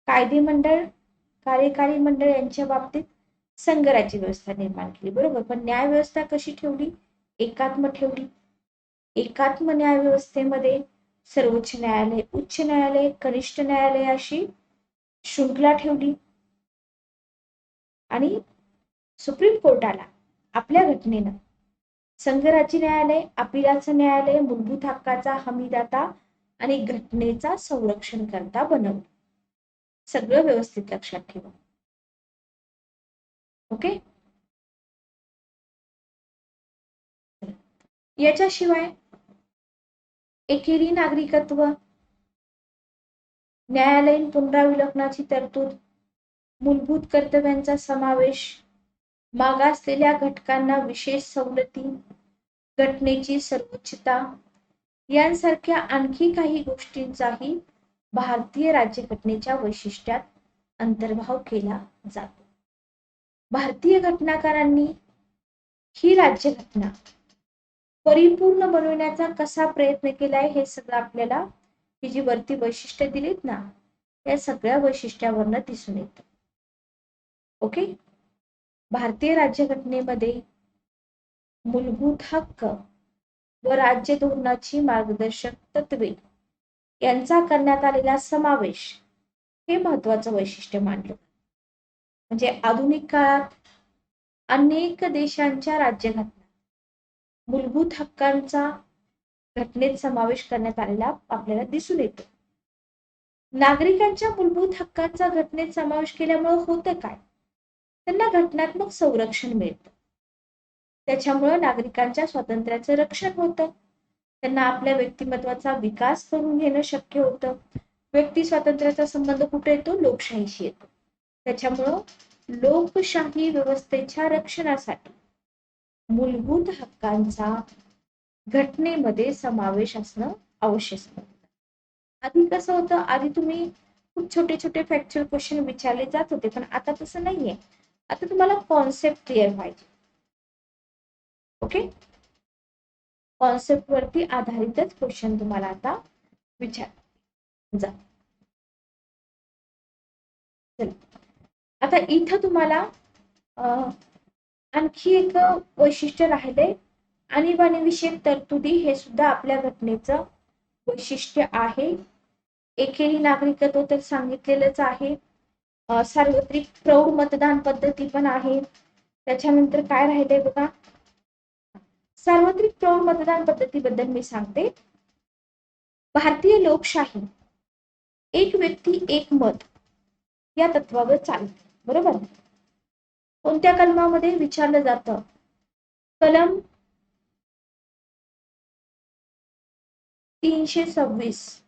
कायदेमंडळ, कार्यकारी मंडळ यांच्या बाबतीत संघराज्य व्यवस्था निर्माण केली. बरोबर. पण न्याय व्यवस्था कशी ठेवली? एकात्म ठेवली. एकात्म न्याय व्यवस्थेमध्ये सर्वोच्च न्यायालय, उच्च न्यायालय, कनिष्ठ न्यायालय अशी शृंखला ठेवली. आणि सुप्रीम कोर्टाला आपल्या घटनेनं संघराज्य न्यायालय, अपिलाचं न्यायालय, मूलभूत हक्काचा हमीदाता आणि घटनेचा संरक्षण करता बनवलं. सगळं व्यवस्थित लक्षात ठेवा. ओके. याच्याशिवाय एकेरी नागरिकत्व, न्यायालयीन पुनरावलोकनाची तरतूद, मूलभूत कर्तव्यांचा समावेश, मागासलेल्या घटकांना विशेष सवलती, घटनेची सर्वोच्चता यांसारख्या आणखी काही गोष्टींचाही भारतीय राज्यघटनेच्या वैशिष्ट्यात अंतर्भाव केला जातो. भारतीय घटनाकारांनी ही राज्यघटना परिपूर्ण बनवण्याचा कसा प्रयत्न केलाय हे सगळं आपल्याला ही जी वरती वैशिष्ट्ये दिलीत ना, या सगळ्या वैशिष्ट्यावरनं दिसून येतं. ओके. भारतीय राज्यघटनेमध्ये मूलभूत हक्क व राज्य धोरणाची मार्गदर्शक तत्वे यांचा करण्यात आलेला समावेश हे महत्वाचं वैशिष्ट्य मानलं. म्हणजे आधुनिक काळात अनेक देशांच्या राज्यघटना मूलभूत हक्कांचा घटनेत समावेश करण्यात आलेला आपल्याला दिसून येतो. नागरिकांच्या मूलभूत हक्कांचा घटनेत समावेश केल्यामुळे होतं काय? त्यांना घटनात्मक संरक्षण मिळतं. त्याच्यामुळे नागरिकांच्या स्वातंत्र्याचं रक्षण होतं. त्यांना आपल्या व्यक्तिमत्वाचा विकास करून घेणं शक्य होतं. व्यक्ती स्वातंत्र्याचा संबंध कुठे येतो? लोकशाहीशी येतो. त्याच्यामुळं लोकशाही व्यवस्थेच्या रक्षणासाठी मूलभूत हक्कांचा घटनेमध्ये समावेश असणं आवश्यक आहे. आधी कसं होतं? आधी तुम्ही खूप छोटे छोटे फॅक्च्युअल क्वेश्चन विचारले जात होते, पण आता तसं नाहीये. आता तुम्हाला कॉन्सेप्ट क्लिअर पाहिजे. ओके. कॉन्सेप्ट वरती आधारितच क्वेश्चन तुम्हाला आता विचार जा. आता इथं तुम्हाला आणखी एक वैशिष्ट्य राहिले, आणीबाणीविषयक तरतुदी हे सुद्धा आपल्या घटनेचं वैशिष्ट्य आहे. एकेरी नागरिकत्व तर सांगितलेलंच आहे. सार्वत्रिक प्रौढ मतदान पद्धती पण आहे. त्याच्यानंतर काय राहिलंय बघा, सार्वत्रिक प्रौढ मतदान पद्धतीबद्दल मी सांगते. भारतीय लोकशाही एक व्यक्ती एक मत या तत्वावर चालते, बरोबर. कोणत्या कलमामध्ये विचारलं जातं, कलम 326.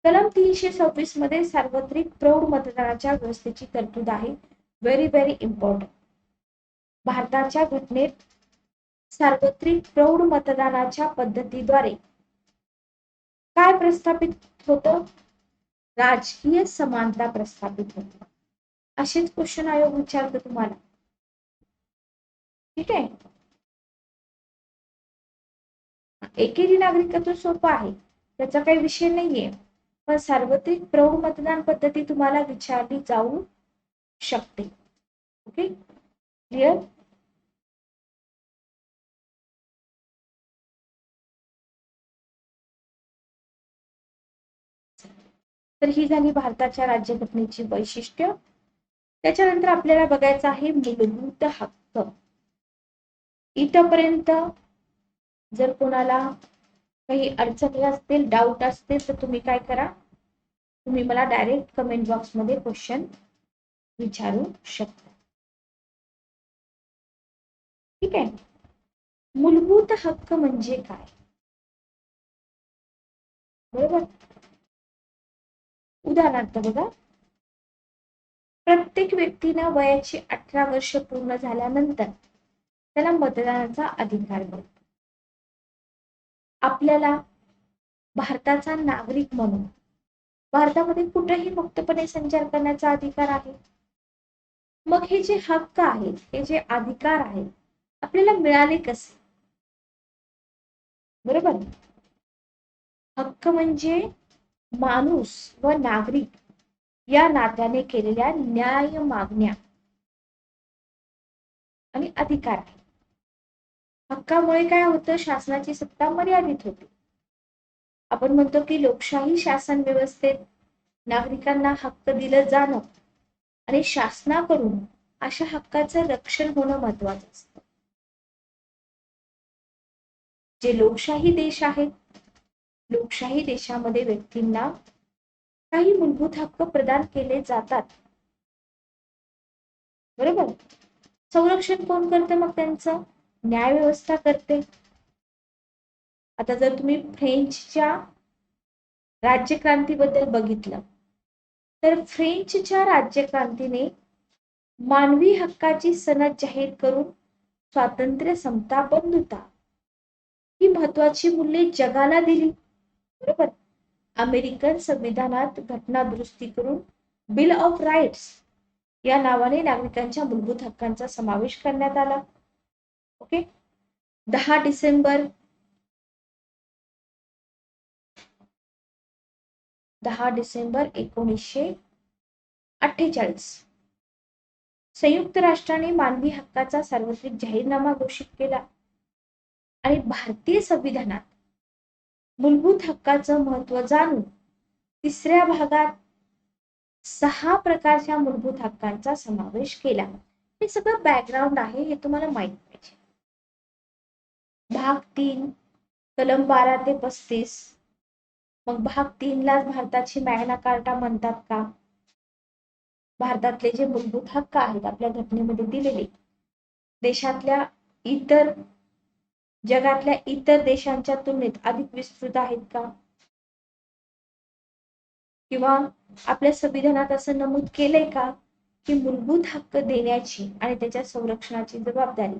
कलम 326 मध्ये सार्वत्रिक प्रौढ मतदानाच्या व्यवस्थेची तरतूद आहे. Very very important. भारताच्या घटनेत सार्वत्रिक प्रौढ मतदानाच्या पद्धतीद्वारे काय प्रस्थापित होतं, राजकीय समानता प्रस्थापित होते. असेच क्वेश्चन आयोग विचारतो तुम्हाला, ठीक आहे. एकेरी नागरिकत्व सोपं आहे, त्याचा काही विषय नाहीये, पण सार्वत्रिक प्रौढ मतदान पद्धती तुम्हाला विचारली जाऊ शकते. Okay, clear. तर ही झाली भारताच्या राज्यघटनेची वैशिष्ट्य. त्याच्यानंतर आपल्याला बघायचं आहे मूलभूत हक्क. इथपर्यंत जर कोणाला काही अडचणी असतील, डाऊट असतील, तर तुम्ही काय करा, तुम्ही मला डायरेक्ट कमेंट बॉक्स मध्ये क्वेश्चन विचारू शकता, ठीक आहे. मूलभूत हक्क म्हणजे काय, बरोबर. उदाहरणार्थ बघा, प्रत्येक व्यक्तीला वयाची 18 वर्ष पूर्ण झाल्यानंतर त्याला मतदानाचा अधिकार मिळतो. आपल्याला भारताचा नागरिक म्हणून भारतामध्ये कुठेही मुक्तपणे संचार करण्याचा अधिकार आहे. मग हे जे हक्क आहेत, हे जे अधिकार आहेत, आपल्याला मिळाले कसे, बरोबर. हक्क म्हणजे माणूस व नागरिक या नात्याने केलेल्या न्याय मागण्या आणि अधिकार. हक्कामुळे काय होतं, शासनाची सत्ता मर्यादित होते. आपण म्हणतो की लोकशाही शासन व्यवस्थेत नागरिकांना हक्क दिलं जाणं आणि शासनाकडून अशा हक्काचं रक्षण होणं महत्वाचं असतं. जे लोकशाही देश आहेत, लोकशाही देशामध्ये व्यक्तींना काही मूलभूत हक्क प्रदान केले जातात, बरोबर. संरक्षण कोण करते, मग त्यांचं न्याय व्यवस्था करते. आता जर तुम्ही फ्रेंचच्या राज्यक्रांतीबद्दल बघितलं, तर फ्रेंचच्या राज्यक्रांतीने मानवी हक्काची सनद जाहीर करून स्वातंत्र्य, समता, बंधुता ही महत्वाची मूल्ये जगाला दिली, बरोबर. अमेरिकन संविधानात घटना दुरुस्ती करून बिल ऑफ राईट्स या नावाने नागरिकांच्या मूलभूत हक्कांचा समावेश करण्यात आला. ओके. 10 डिसेंबर 1948 संयुक्त राष्ट्राने मानवी हक्काचा सार्वत्रिक जाहीरनामा घोषित केला आणि भारतीय संविधानात मूलभूत हक्काचं महत्व जाणून 3ऱ्या भागात 6 प्रकारच्या मूलभूत हक्कांचा समावेश केला. हे सगळं बॅकग्राऊंड आहे, हे तुम्हाला माहित पाहिजे. भाग 3 कलम 12 ते 35. मग भाग 3 ला भारताची मॅग्ना कार्टा म्हणतात का. भारतातले जे मूलभूत हक्क आहेत आपल्या घटनेमध्ये दिलेले, देशातल्या इतर जगातल्या इतर देशांच्या तुलनेत अधिक विस्तृत आहेत का, किंवा आपल्या संविधानात असं नमूद केलंय का की मूलभूत हक्क देण्याची आणि त्याच्या संरक्षणाची जबाबदारी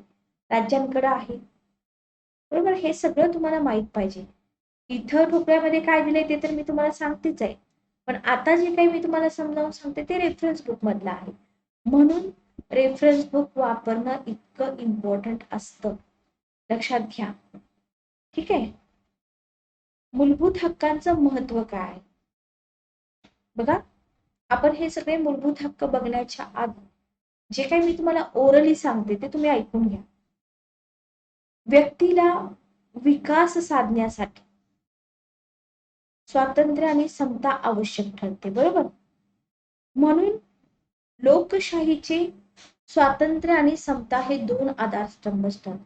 राज्यांकडे आहे, बरोबर. हे सगळं तुम्हाला माहित पाहिजे. इथं ठोकळ्यामध्ये काय दिलंय ते तर मी तुम्हाला सांगतेच आहे, पण आता जे काही मी तुम्हाला समजावून सांगते ते रेफरन्स बुक मधलं आहे, म्हणून रेफरन्स बुक वापरणं इतकं इम्पॉर्टंट असतं, लक्षात घ्या, ठीक आहे. मूलभूत हक्कांचं महत्व काय बघा, आपण हे सगळे मूलभूत हक्क बघण्याच्या आधी जे काही मी तुम्हाला ओरली सांगते ते तुम्ही ऐकून घ्या. व्यक्तीला विकास साधण्यासाठी स्वातंत्र्य आणि समता आवश्यक ठरते, बरोबर. म्हणून लोकशाहीचे स्वातंत्र्य आणि समता हे दोन आधारस्तंभ असतात.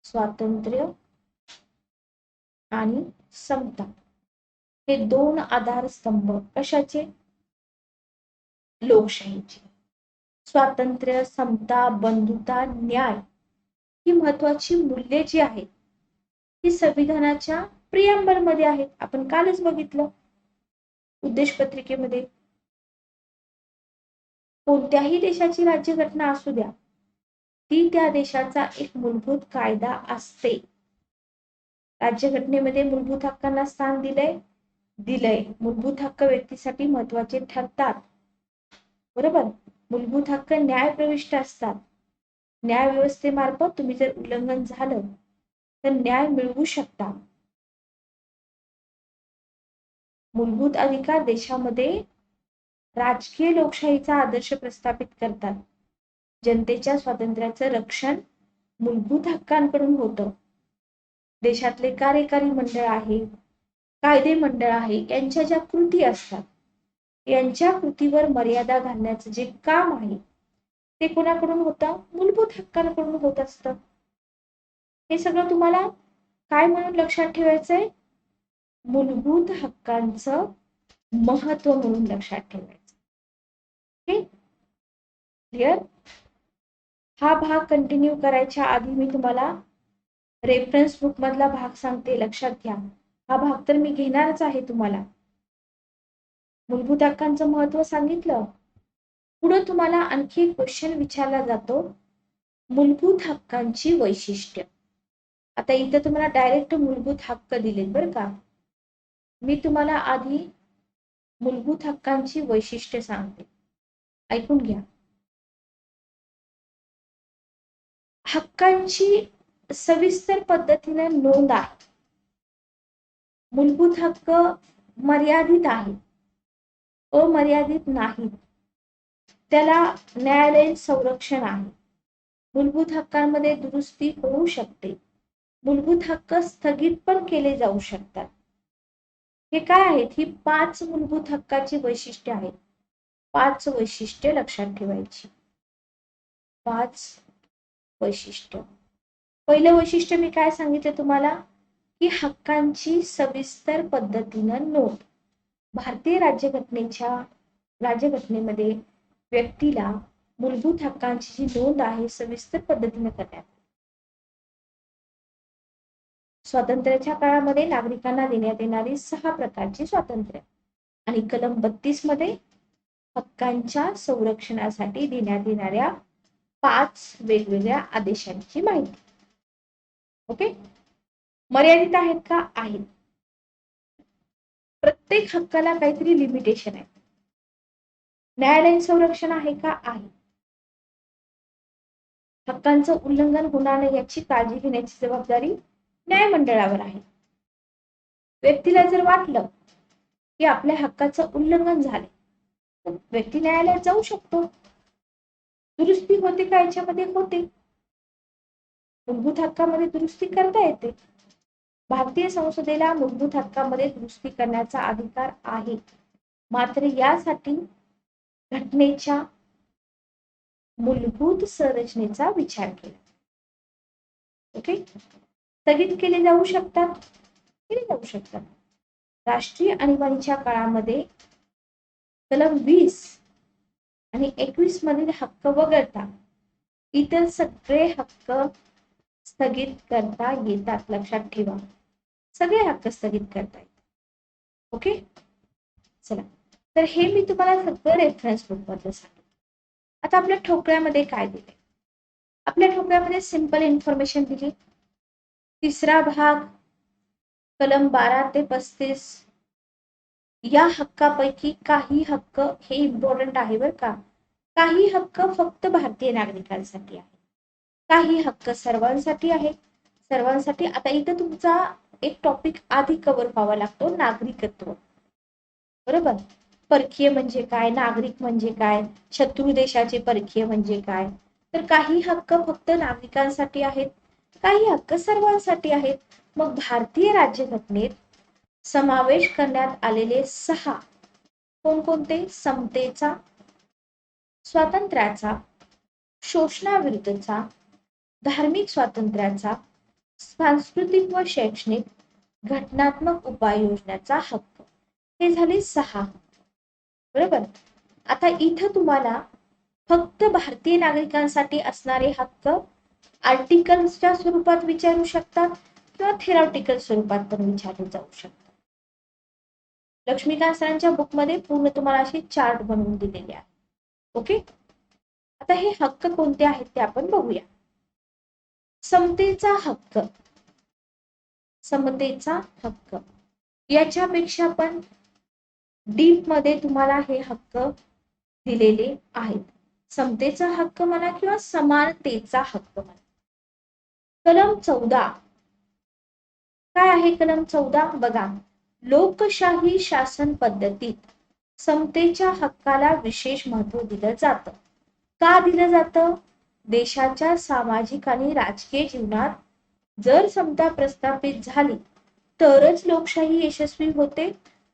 स्वातंत्र्य आणि समता हे दोन आधारस्तंभ कशाचे? लोकशाहीचे. स्वातंत्र्य, समता, बंधुता, न्याय ही महत्वाची मूल्ये जी आहेत ती संविधानाच्या प्रिअम्बल मध्ये आहेत. आपण कालच बघितलं उद्देश पत्रिकेमध्ये. कोणत्याही देशाची राज्यघटना असू द्या ती त्या देशाचा एक मूलभूत कायदा असते. राज्यघटनेमध्ये मूलभूत हक्कांना स्थान दिलंय. मूलभूत हक्क व्यक्तीसाठी महत्वाचे ठरतात, बरोबर. मूलभूत हक्क न्याय प्रविष्ट असतात. न्याय व्यवस्थेमार्फत तुम्ही जर उल्लंघन झालं तर न्याय मिळवू शकता. मूलभूत अधिकार देशामध्ये राजकीय लोकशाहीचा आदर्श प्रस्थापित करतात. जनतेच्या स्वातंत्र्याचं रक्षण मूलभूत हक्कांकडून होतं. देशातले कार्यकारी मंडळ आहे, कायदे मंडळ आहे, यांच्या ज्या कृती असतात यांच्या कृतीवर मर्यादा घालण्याचं जे काम आहे ते कोणाकडून होतं? मूलभूत हक्कांकडून होत असतं. हे सगळं तुम्हाला काय म्हणून लक्षात ठेवायचंय? मूलभूत हक्कांचं महत्व म्हणून लक्षात ठेवायचं. क्लिअर? हा भाग कंटिन्यू करायच्या आधी मी तुम्हाला रेफरन्स बुक मधला भाग सांगते, लक्षात घ्या. हा भाग तर मी घेणारच आहे तुम्हाला. मूलभूत हक्कांचं महत्व सांगितलं. पुढे तुम्हाला आणखी एक क्वेश्चन विचारला जातो, मूलभूत हक्कांची वैशिष्ट्य. आता इथं तुम्हाला डायरेक्ट मूलभूत हक्क दिलेत बरं का. मी तुम्हाला आधी मूलभूत हक्कांची वैशिष्ट्य सांगते, ऐकून घ्या. हक्कांची सविस्तर पद्धतीने नोंद आहे. मूलभूत हक्क मर्यादित आहेत, अमर्यादित नाहीत. त्याला न्यायालयीन संरक्षण आहे. मूलभूत हक्कांमध्ये दुरुस्ती होऊ शकते. मूलभूत हक्क स्थगित पण केले जाऊ शकतात. हे काय आहेत? ही 5 मूलभूत हक्काची वैशिष्ट्ये आहेत. 5 वैशिष्ट्ये लक्षात ठेवायची. 5 वैशिष्ट्य. पहिलं वैशिष्ट्य मी काय सांगितलं तुम्हाला की हक्कांची सविस्तर पद्धतीनं नोंद. भारतीय राज्यघटनेमध्ये व्यक्तीला मूलभूत हक्कांची जी नोंद आहे सविस्तर पद्धतीने करण्यात. स्वातंत्र्याच्या काळामध्ये नागरिकांना देण्यात येणारी 6 प्रकारची स्वातंत्र्य आणि कलम 32 मध्ये हक्कांच्या संरक्षणासाठी देण्यात येणाऱ्या 5 वेगवेगळ्या आदेशांची माहिती. ओके. मर्यादित आहेत का? आहेत. प्रत्येक हक्काला काहीतरी लिमिटेशन आहे. न्यायालयीन संरक्षण आहे का? आहे. हक्कांचं उल्लंघन होणार नाही याची काळजी घेण्याची जबाबदारी न्यायमंडळावर आहे. व्यक्तीला जर वाटलं की आपल्या हक्काचं उल्लंघन झाले तर व्यक्ती न्यायालयात जाऊ शकतो. दुरुस्ती होते का? याच्यामध्ये होते. मूलभूत हक्कामध्ये दुरुस्ती करता येते. भारतीय संसदेला मूलभूत हक्कामध्ये दुरुस्ती करण्याचा अधिकार आहे. मात्र यासाठी घटनेच्या मूलभूत संरचनेचा विचार केला. ओके. स्थगित केले जाऊ शकतात. राष्ट्रीय आणीबाणीच्या काळामध्ये कलम 20 आणि 21 मधील हक्क वगळता इतर सगळे हक्क स्थगित करता येतात. लक्षात ठेवा, सगळे हक्क स्थगित करता येतात. ओके. चला, तर हे मी तुम्हाला सगळं रेफरन्स बुक मधलं सांगितलं. आता आपल्या ठोकळ्यामध्ये काय दिले? आपल्या ठोकळ्यामध्ये सिंपल इन्फॉर्मेशन दिली. तिसरा भाग कलम 12 ते 35 या हक्कापैकी काही हक्क, हे इम्पॉर्टंट आहे बरं का, काही हक्क फक्त भारतीय नागरिकांसाठी आहे, काही हक्क सर्वांसाठी आहेत. सर्वांसाठी. आता इथं तुमचा एक टॉपिक आधी कव्हर व्हावा लागतो, नागरिकत्व, बरोबर. परकीय म्हणजे काय, नागरिक म्हणजे काय, शत्रू देशाचे परकीय म्हणजे काय. तर काही हक्क फक्त नागरिकांसाठी आहेत, काही हक्क सर्वांसाठी आहेत. मग भारतीय राज्यघटनेत समावेश करण्यात आलेले 6 कोणकोणते? समतेचा, स्वातंत्र्याचा, शोषणाविरुद्धचा, धार्मिक स्वातंत्र्याचा, सांस्कृतिक व शैक्षणिक, घटनात्मक उपाययोजनाचा हक्क. हे झाले 6. बरोबर. आता इथं तुम्हाला फक्त भारतीय नागरिकांसाठी असणारे हक्क आर्टिकल्सच्या स्वरूपात विचारू शकतात किंवा थेरॉटिकल स्वरूपात पण विचारले जाऊ शकतात. लक्ष्मीकांत सरांच्या बुकमध्ये पूर्ण तुम्हाला असे चार्ट बनवून दिलेले आहे. ओके. आता हे हक्क कोणते आहेत ते आपण बघूया. समतेचा हक्क. समतेचा हक्क याच्यापेक्षा पण डीप मध्ये तुम्हाला हे हक्क दिलेले आहेत. समतेचा हक्क म्हणा किंवा समानतेचा हक्क म्हणा. कलम 14 काय आहे? कलम 14 बघा. लोकशाही शासन पद्धतीत समतेच्या हक्काला विशेष महत्त्व दिलं जातं. का दिलं जातं? देशाच्या सामाजिक आणि राजकीय जीवनात जर समता प्रस्थापित झाली तरच लोकशाही यशस्वी होते,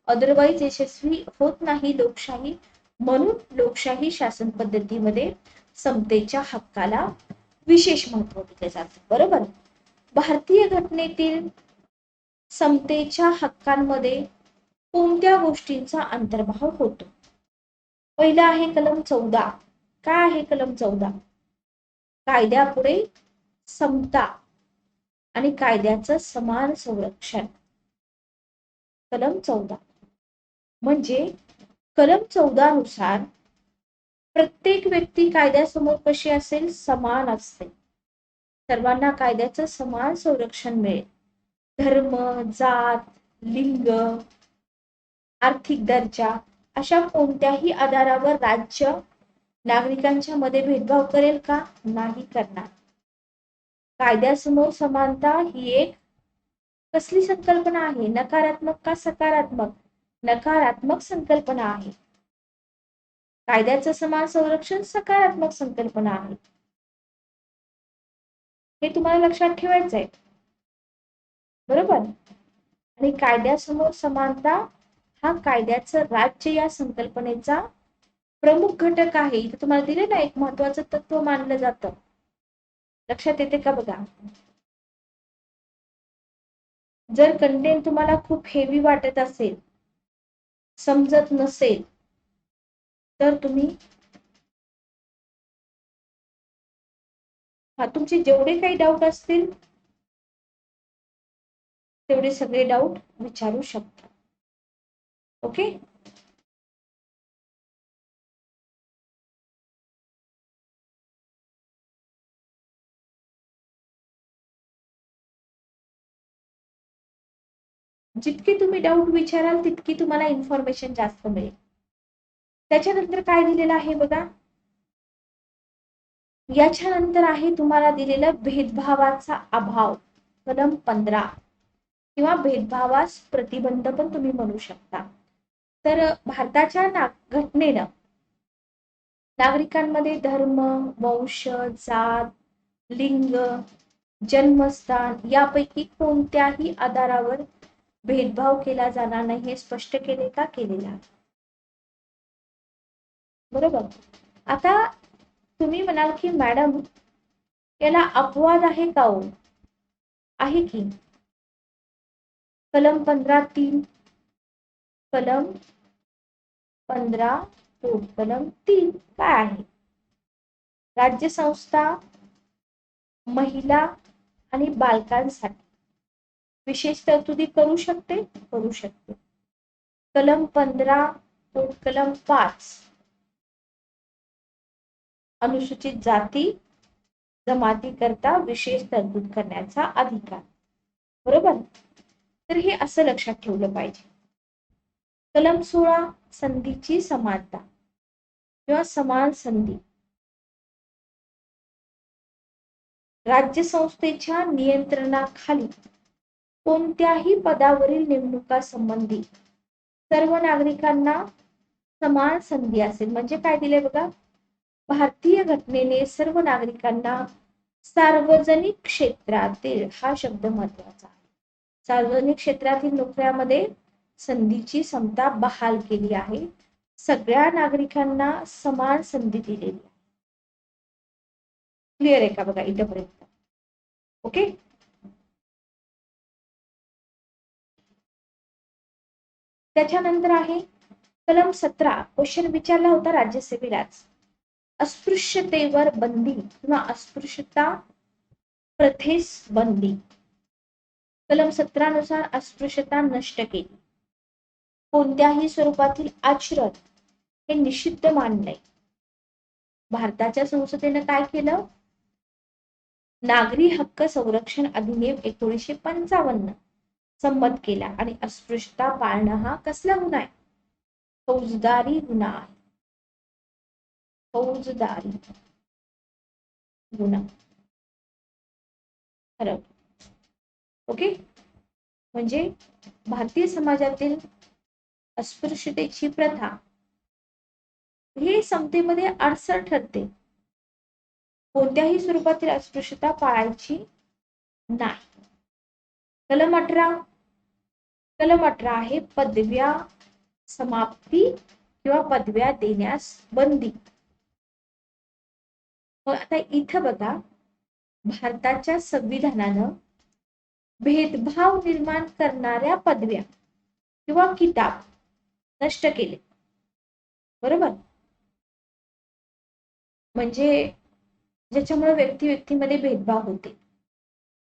अदरवाईज यशस्वी होत नाही लोकशाही. म्हणून लोकशाही शासन पद्धतीमध्ये समतेच्या हक्काला विशेष महत्त्व दिले जाते. बरोबर. भारतीय घटनेतील समतेच्या हक्कांमध्ये कोणत्या गोष्टींचा अंतर्भाव होतो? पहिला आहे कलम 14. काय आहे कलम 14? कायद्यापुढे समता आणि कायद्याचं समान संरक्षण. कलम 14 म्हणजे कलम 14 नुसार प्रत्येक व्यक्ती कायद्यासमोर कशी असेल? समान असते. सर्वांना कायद्याचं समान संरक्षण मिळेल. धर्म, जात, लिंग, आर्थिक दर्जा अशा कोणत्याही आधारावर राज्य नागरिकांच्या मध्ये भेदभाव करेल का? नाही करणार. कायद्यासमोर समानता ही एक कसली संकल्पना आहे? नकारात्मक का सकारात्मक? नकारात्मक संकल्पना आहे. कायद्याचं समान संरक्षण सकारात्मक संकल्पना आहे. हे तुम्हाला लक्षात ठेवायचं आहे. बरोबर. आणि कायद्यासमोर समानता हा कायद्याचं राज्य या संकल्पनेचा प्रमुख घटक आहे. इथे तुम्हाला दिले ना एक महत्वाचं तत्व मानलं जातं. लक्षात येते का बघा. जर कंटेंट तुम्हाला खूप हेवी वाटत असेल, समजत नसेल, तर तुम्ही तुमचे जेवढे काही डाऊट असतील तेवढे सगळे डाऊट विचारू शकता. ओके. जितके तुम्ही डाऊट विचाराल तितकी तुम्हाला इन्फॉर्मेशन जास्त मिळेल. त्याच्यानंतर काय दिलेलं आहे बघा. याच्यानंतर आहे तुम्हाला दिलेलं भेदभावाचा अभाव. कलम 15 किंवा भेदभावास प्रतिबंध पण तुम्ही म्हणू शकता. तर भारताच्या घटनेनं नागरिकांमध्ये धर्म, वंश, जात, लिंग, जन्मस्थान यापैकी कोणत्याही आधारावर भेदभाव केला जाणार नाही हे स्पष्ट केले का? केलेला. बरोबर. आता तुम्ही म्हणाल की मॅडम याला अपवाद आहे का? हो आहे की. कलम 15(3) कलम 15 कलम 3 काय आहे? राज्य संस्था महिला आणि बालकांसाठी विशेष तरतुदी करू शकते. कलम 15 कलम 5 अनुसूचित जाती जमाती करता विशेष तरतूद करण्याचा अधिकार. बरोबर. तर हे असं लक्षात ठेवलं पाहिजे. कलम 16 संधीची समानता किंवा समान संधी. राज्य संस्थेच्या नियंत्रणाखाली कोणत्याही पदावरील नेमणुका संबंधी सर्व नागरिकांना समान संधी असेल. म्हणजे काय दिले बघा, भारतीय घटनेने सर्व नागरिकांना सार्वजनिक क्षेत्रातील, हा शब्द महत्वाचा आहे, सार्वजनिक क्षेत्रातील नोकऱ्यामध्ये संधीची समता बहाल केली आहे. सगळ्या नागरिकांना समान संधी दिलेली आहे. क्लिअर आहे का बघा इथपर्यंत? ओके. त्याच्यानंतर आहे कलम 17. क्वेश्चन विचारला होता राज्यसभेलाच, अस्पृश्यतेवर बंदी किंवा अस्पृश्यता प्रथेस बंदी. कलम 17 नुसार अस्पृश्यता नष्ट केली. कोणत्याही स्वरूपातील आचरण हे निषिद्ध मानले. भारताच्या संसदेने काय केलं? नागरी हक्क संरक्षण अधिनियम 1955 संमत केला आणि अस्पृश्यता पाळणं हा कसला गुन्हा आहे? फौजदारी गुन्हा आहे. फौजदारी गुन्हा ठरवलं. ओके. म्हणजे भारतीय समाजातील अस्पृश्यतेची प्रथा हे समतेमध्ये अडसर ठरते. कोणत्याही स्वरूपातील अस्पृश्यता पाळायची नाही. कलम 18. कलम 18 आहे पदव्या समाप्ती किंवा पदव्या देण्यास बंदी. आता इथं बघा, भारताच्या संविधानानं भेदभाव निर्माण करणाऱ्या पदव्या किंवा किताब नष्ट केले. बरोबर. म्हणजे ज्याच्यामुळे व्यक्तीमध्ये भेदभाव होते.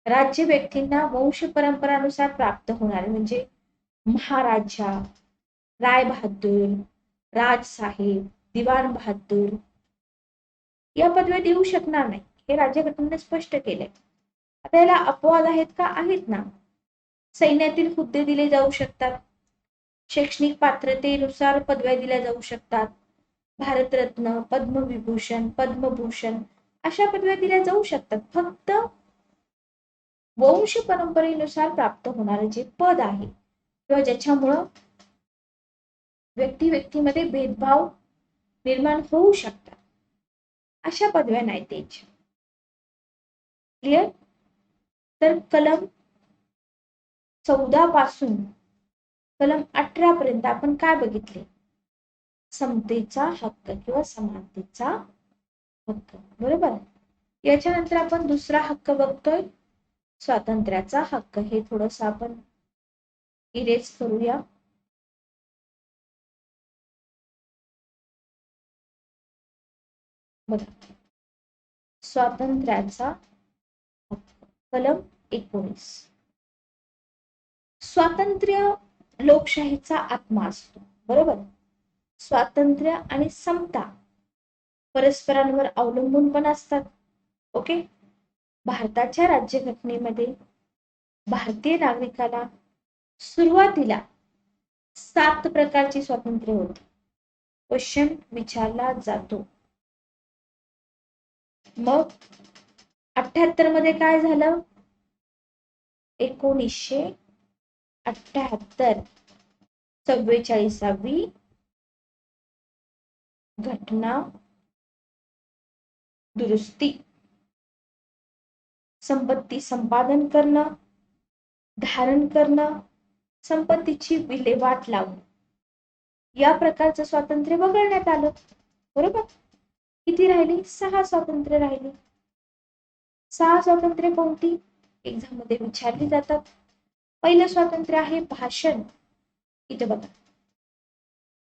राज्य व्यक्तींना वंश परंपरानुसार प्राप्त होणारे म्हणजे महाराजा, राय बहादूर, राजसाहेब, दिवाण बहादूर या पदव्या देऊ शकणार नाही, हे राज्यघटनेने स्पष्ट केले. आता याला अपवाद आहेत का? आहेत ना. सैन्यातील हुद्दे दिले जाऊ शकतात, शैक्षणिक पात्रतेनुसार पदव्या दिल्या जाऊ शकतात, भारतरत्न, पद्मविभूषण, पद्मभूषण अशा पदव्या दिल्या जाऊ शकतात. फक्त वंश परंपरेनुसार प्राप्त होणारे जे पद आहे किंवा ज्याच्यामुळं व्यक्तीमध्ये भेदभाव निर्माण होऊ शकतात, अशा पदव्या नाही द्यायच्या. क्लिअर? तर कलम 14 पासून कलम 18 पर्यंत आपण काय बघितले? समतेचा हक्क किंवा समानतेचा हक्क. बरोबर. याच्यानंतर आपण दुसरा हक्क बघतोय, स्वातंत्र्याचा हक्क. हे थोडस आपण इरेज करूया. बघा, स्वातंत्र्याचा हक्क, कलम 19. स्वातंत्र्य लोकशाहीचा आत्मा असतो. बरोबर. स्वातंत्र्य आणि समता परस्परांवर अवलंबून पण असतात. ओके. भारताच्या राज्यघटनेमध्ये भारतीय नागरिकाला सुरुवातीला 7 प्रकारची स्वातंत्र्य होती. क्वेश्चन विचारला जातो. मग 78 मध्ये काय झालं? 1978 44वी घटना दुरुस्ती. संपत्ती संपादन करणं, धारण करणं, संपत्तीची विल्हेवाट लावणं या प्रकारचं स्वातंत्र्य वगळण्यात आलं. बरोबर. किती राहिली? 6 स्वातंत्र्य राहिली. 6 स्वातंत्र्य कोणती? एक्झाम मध्ये विचारली जातात. पहिलं स्वातंत्र्य आहे भाषण. इथे बघा,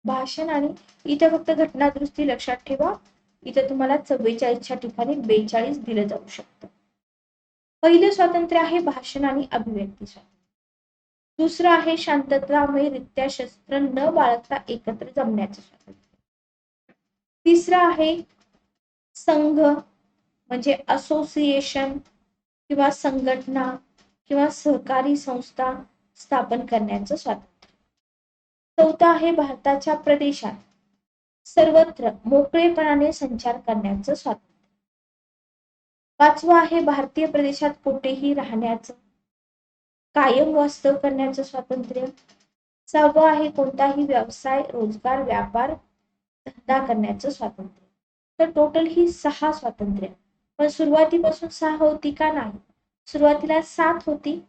भाषण. आणि इथे फक्त घटना दुरुस्ती लक्षात ठेवा, इथे तुम्हाला 44च्या ठिकाणी 42 दिलं जाऊ शकतं. पहिलं स्वातंत्र्य आहे भाषण आणि अभिव्यक्ती स्वातंत्र्य. दुसरं आहे शांततामयरित्या शस्त्र न बाळगता एकत्र जमण्याचं स्वातंत्र्य. तिसरं आहे संघ म्हणजे असोसिएशन किंवा संघटना किंवा सहकारी संस्था स्थापन करण्याचं स्वातंत्र्य. चौथं आहे भारताच्या प्रदेशात सर्वत्र मोकळेपणाने संचार करण्याचं स्वातंत्र्य. पाचवं आहे भारतीय प्रदेशात कुठेही राहण्याचं, कायम वास्तव करण्याचं स्वातंत्र्य. 6वं आहे कोणताही व्यवसाय, रोजगार, व्यापार धंदा करण्याचं स्वातंत्र्य. तर टोटल ही 6 स्वातंत्र्य. पण सुरुवातीपासून 6 होती का? नाही. सुरुवातीला 7 होती.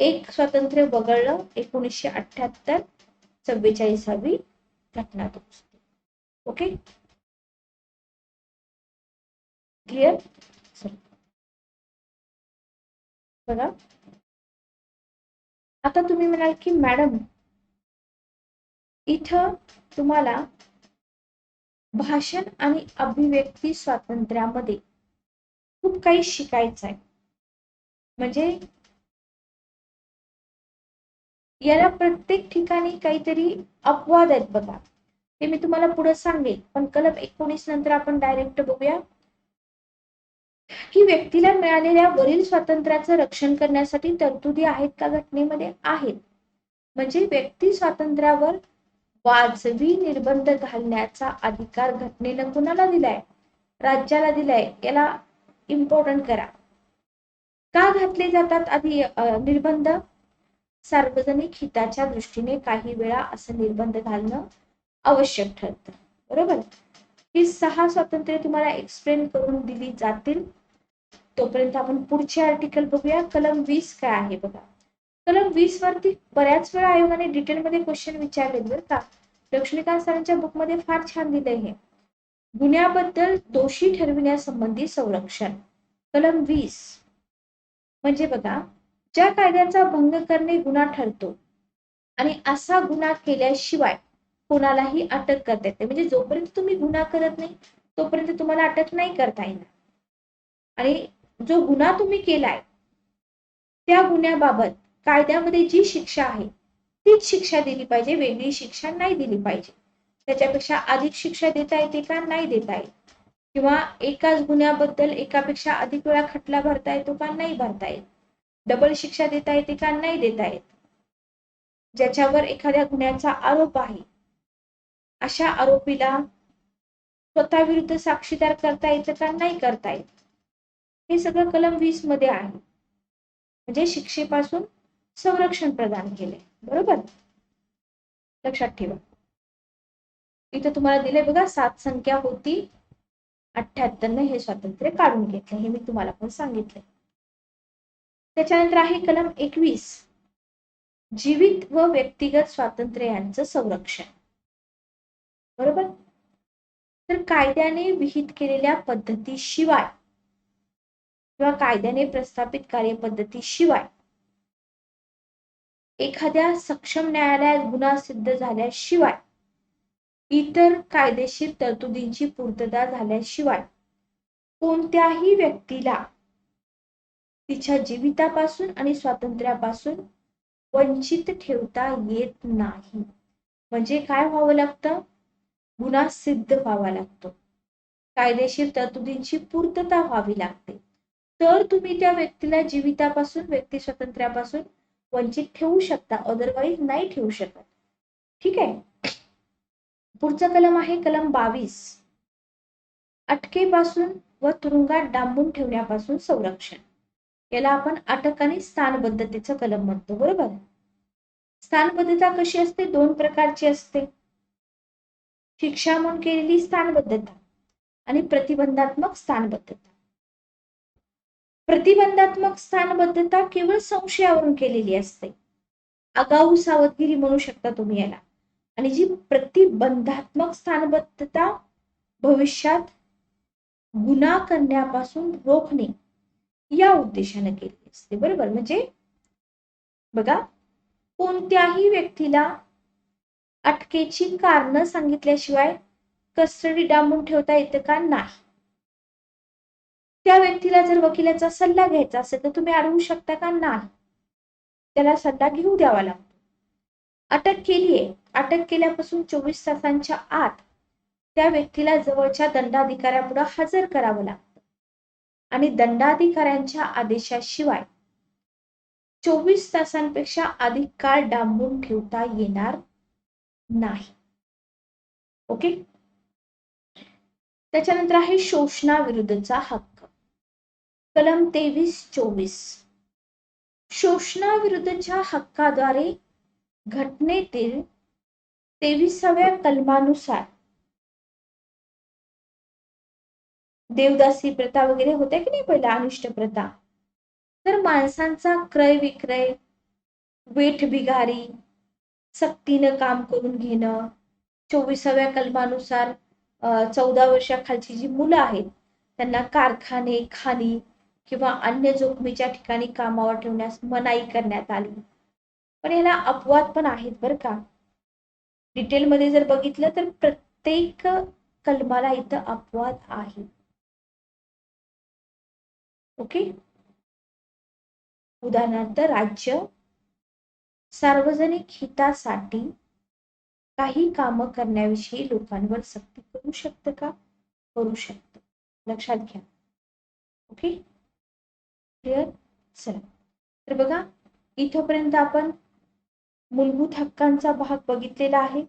एक स्वातंत्र्य वगळलं 1978 44वी घटना दुरुस्ती. Okay, clear? बघा, आता तुम्ही म्हणाल की मॅडम इथं तुम्हाला भाषण आणि अभिव्यक्ती स्वातंत्र्यामध्ये खूप काही शिकायचं आहे. म्हणजे याला प्रत्येक ठिकाणी काहीतरी अपवाद आहेत बघा, ते मी तुम्हाला पुढे सांगेल. पण कलम 19 नंतर आपण डायरेक्ट बघूया की व्यक्तीला मिळालेल्या वरील स्वातंत्र्याचं रक्षण करण्यासाठी तरतुदी आहेत का घटनेमध्ये? आहेत. म्हणजे व्यक्ती स्वातंत्र्यावर वाजवी निर्बंध घालण्याचा अधिकार घटनेनं कुणाला दिलाय? राज्याला दिलाय. याला इम्पॉर्टंट करा. का घातले जातात आधी निर्बंध? सार्वजनिक हिताच्या दृष्टीने काही वेळा असं निर्बंध घालणं आवश्यक ठरतं. बरोबर? ही 6 स्वातंत्र्य तुम्हाला एक्सप्लेन करून दिली जातील. तोपर्यंत आपण पुढचे आर्टिकल बघूया. कलम 20 काय आहे बघा. कलम 20 वरती बऱ्याच वेळा आयोगाने डिटेलमध्ये क्वेश्चन विचारले बरं का. लक्ष्मीकांत सरांच्या बुकमध्ये फार छान दिलंय हे. गुन्ह्याबद्दल दोषी ठरविण्यासंबंधी संरक्षण. कलम 20 म्हणजे बघा, ज्या कायद्याचा भंग करणे गुन्हा ठरतो आणि असा गुन्हा केल्याशिवाय कोणालाही अटक करता येते. म्हणजे जोपर्यंत तुम्ही गुन्हा करत नाही तोपर्यंत तुम्हाला अटक नाही करता येणार. आणि जो गुन्हा तुम्ही केलाय त्या गुन्ह्याबाबत कायद्यामध्ये जी शिक्षा आहे तीच शिक्षा दिली पाहिजे, वेगळी शिक्षा नाही दिली पाहिजे. त्याच्यापेक्षा अधिक शिक्षा देता येते का? नाही देता येत. किंवा एकाच गुन्ह्याबद्दल एकापेक्षा अधिक वेळा खटला भरता येतो का? नाही भरता येत. डबल शिक्षा देता येते का? नाही देता येत. ज्याच्यावर एखाद्या गुन्ह्याचा आरोप आहे अशा आरोपीला स्वतः विरुद्ध साक्षीदार करता येतं का? नाही करता येत. हे सगळं कलम 20 मध्ये आहे. म्हणजे शिक्षेपासून संरक्षण प्रदान केले. बरोबर? लक्षात ठेवा. इथं तुम्हाला दिले बघा, 7 संख्या होती, 78 हे स्वातंत्र्य काढून घेतले. हे मी तुम्हाला पण सांगितले. त्याच्यानंतर आहे कलम 21, जीवित व व्यक्तिगत स्वातंत्र्य यांचं संरक्षण. बरोबर? तर कायद्याने विहित केलेल्या पद्धतीशिवाय किंवा कायद्याने प्रस्थापित कार्यपद्धतीशिवाय एखाद्या सक्षम न्यायालयात गुन्हा सिद्ध झाल्याशिवाय, इतर कायदेशीर तरतुदींची पूर्तता झाल्याशिवाय कोणत्याही व्यक्तीला तिच्या जीवितापासून आणि स्वातंत्र्यापासून वंचित ठेवता येत नाही. म्हणजे काय व्हावं लागतं? गुन्हा सिद्ध व्हावा लागतो, कायदेशीर तरतुदींची पूर्तता व्हावी लागते, तर तुम्ही त्या व्यक्तीला जीवितापासून, व्यक्ती स्वातंत्र्यापासून वंचित ठेवू शकता. अदरवाईज नाही ठेवू शकत. ठीक आहे. पुढचा कलम आहे कलम 22, अटकेपासून व तुरुंगात डांबून ठेवण्यापासून संरक्षण. याला आपण अटक आणि स्थानबद्धतेचं कलम म्हणतो. बरोबर? स्थानबद्धता कशी असते? 2 प्रकारची असते. शिक्षा म्हणून केलेली स्थानबद्धता आणि प्रतिबंधात्मक स्थानबद्धता. प्रतिबंधात्मक स्थानबद्धता केवळ संशयावरून केलेली असते, आगाऊ सावधगिरी म्हणू शकता तुम्ही याला. आणि जी प्रतिबंधात्मक स्थानबद्धता भविष्यात गुन्हा करण्यापासून रोखणे या उद्देशाने केली असते. बरोबर? म्हणजे बघा, कोणत्याही व्यक्तीला अटकेची कारण सांगितल्याशिवाय कस्टडी डांबून ठेवता येतं का? नाही. त्या व्यक्तीला जर वकिलाचा सल्ला घ्यायचा असेल तर तुम्ही अडवू शकता का? नाही. त्याला सल्ला घेऊ द्यावा लागतो. अटक केलीये, अटक केल्यापासून 24 तासांच्या आत त्या व्यक्तीला जवळच्या दंडाधिकाऱ्यापुढे हजर करावं लागतं आणि दंडाधिकाऱ्यांच्या आदेशाशिवाय 24 तासांपेक्षा अधिक काळ डांबून ठेवता येणार नाही. ओके. त्याच्यानंतर आहे शोषणाविरुद्धचा हक्क. कलम 23-24. शोषणाविरुद्धच्या हक्काद्वारे घटनेतील 23व्या कलमानुसार देवदासी प्रथा वगैरे होत्या की नाही पहिल्या, अनिष्ट प्रथा. तर माणसांचा क्रय विक्रय, वेठ बिगारी, सक्तीनं काम करून घेणं, 24व्या कलमानुसार 14 वर्षाखालची जी मुलं आहेत त्यांना कारखाने, खाणी किंवा अन्य जोखमीच्या ठिकाणी कामावर ठेवण्यास मनाई करण्यात आली. पण याला अपवाद पण आहेत बरं का. डिटेलमध्ये जर बघितलं तर प्रत्येक कलमाला इथं अपवाद आहे. ओके. उदाहरणार्थ राज्य सार्वजनिक हितासाठी काही कामं करण्याविषयी लोकांवर सक्ती करू शकतं का? करू शकतं. लक्षात घ्या. ओके. क्लिअर. चला तर बघा, इथपर्यंत आपण मूलभूत हक्कांचा भाग बघितलेला आहे.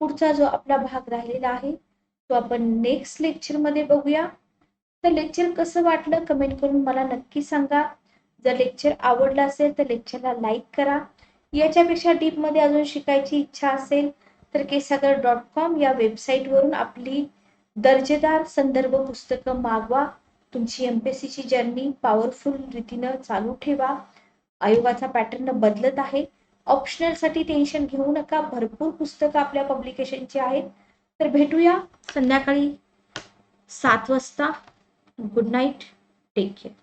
पुढचा जो आपला भाग राहिलेला आहे तो आपण नेक्स्ट लेक्चर मध्ये बघूया. तर लेक्चर कसं वाटलं कमेंट करून मला नक्की सांगा. जर लेक्चर आवडलं असेल तर लेक्चरला लाईक करा. याच्यापेक्षा डीप मध्ये अजून शिकायची इच्छा असेल तर kesagar.com या वेबसाईटवरून आपली दर्जेदार संदर्भ पुस्तकं मागवा. तुमची एमपीएससीची जर्नी पॉवरफुल रीतीनं चालू ठेवा. आयोगाचा पॅटर्न बदलत आहे. ऑप्शनल साठी टेन्शन घेऊ नका, भरपूर पुस्तकं आपल्या पब्लिकेशनची आहेत. तर भेटूया संध्याकाळी 7 वाजता. Good night. Take care.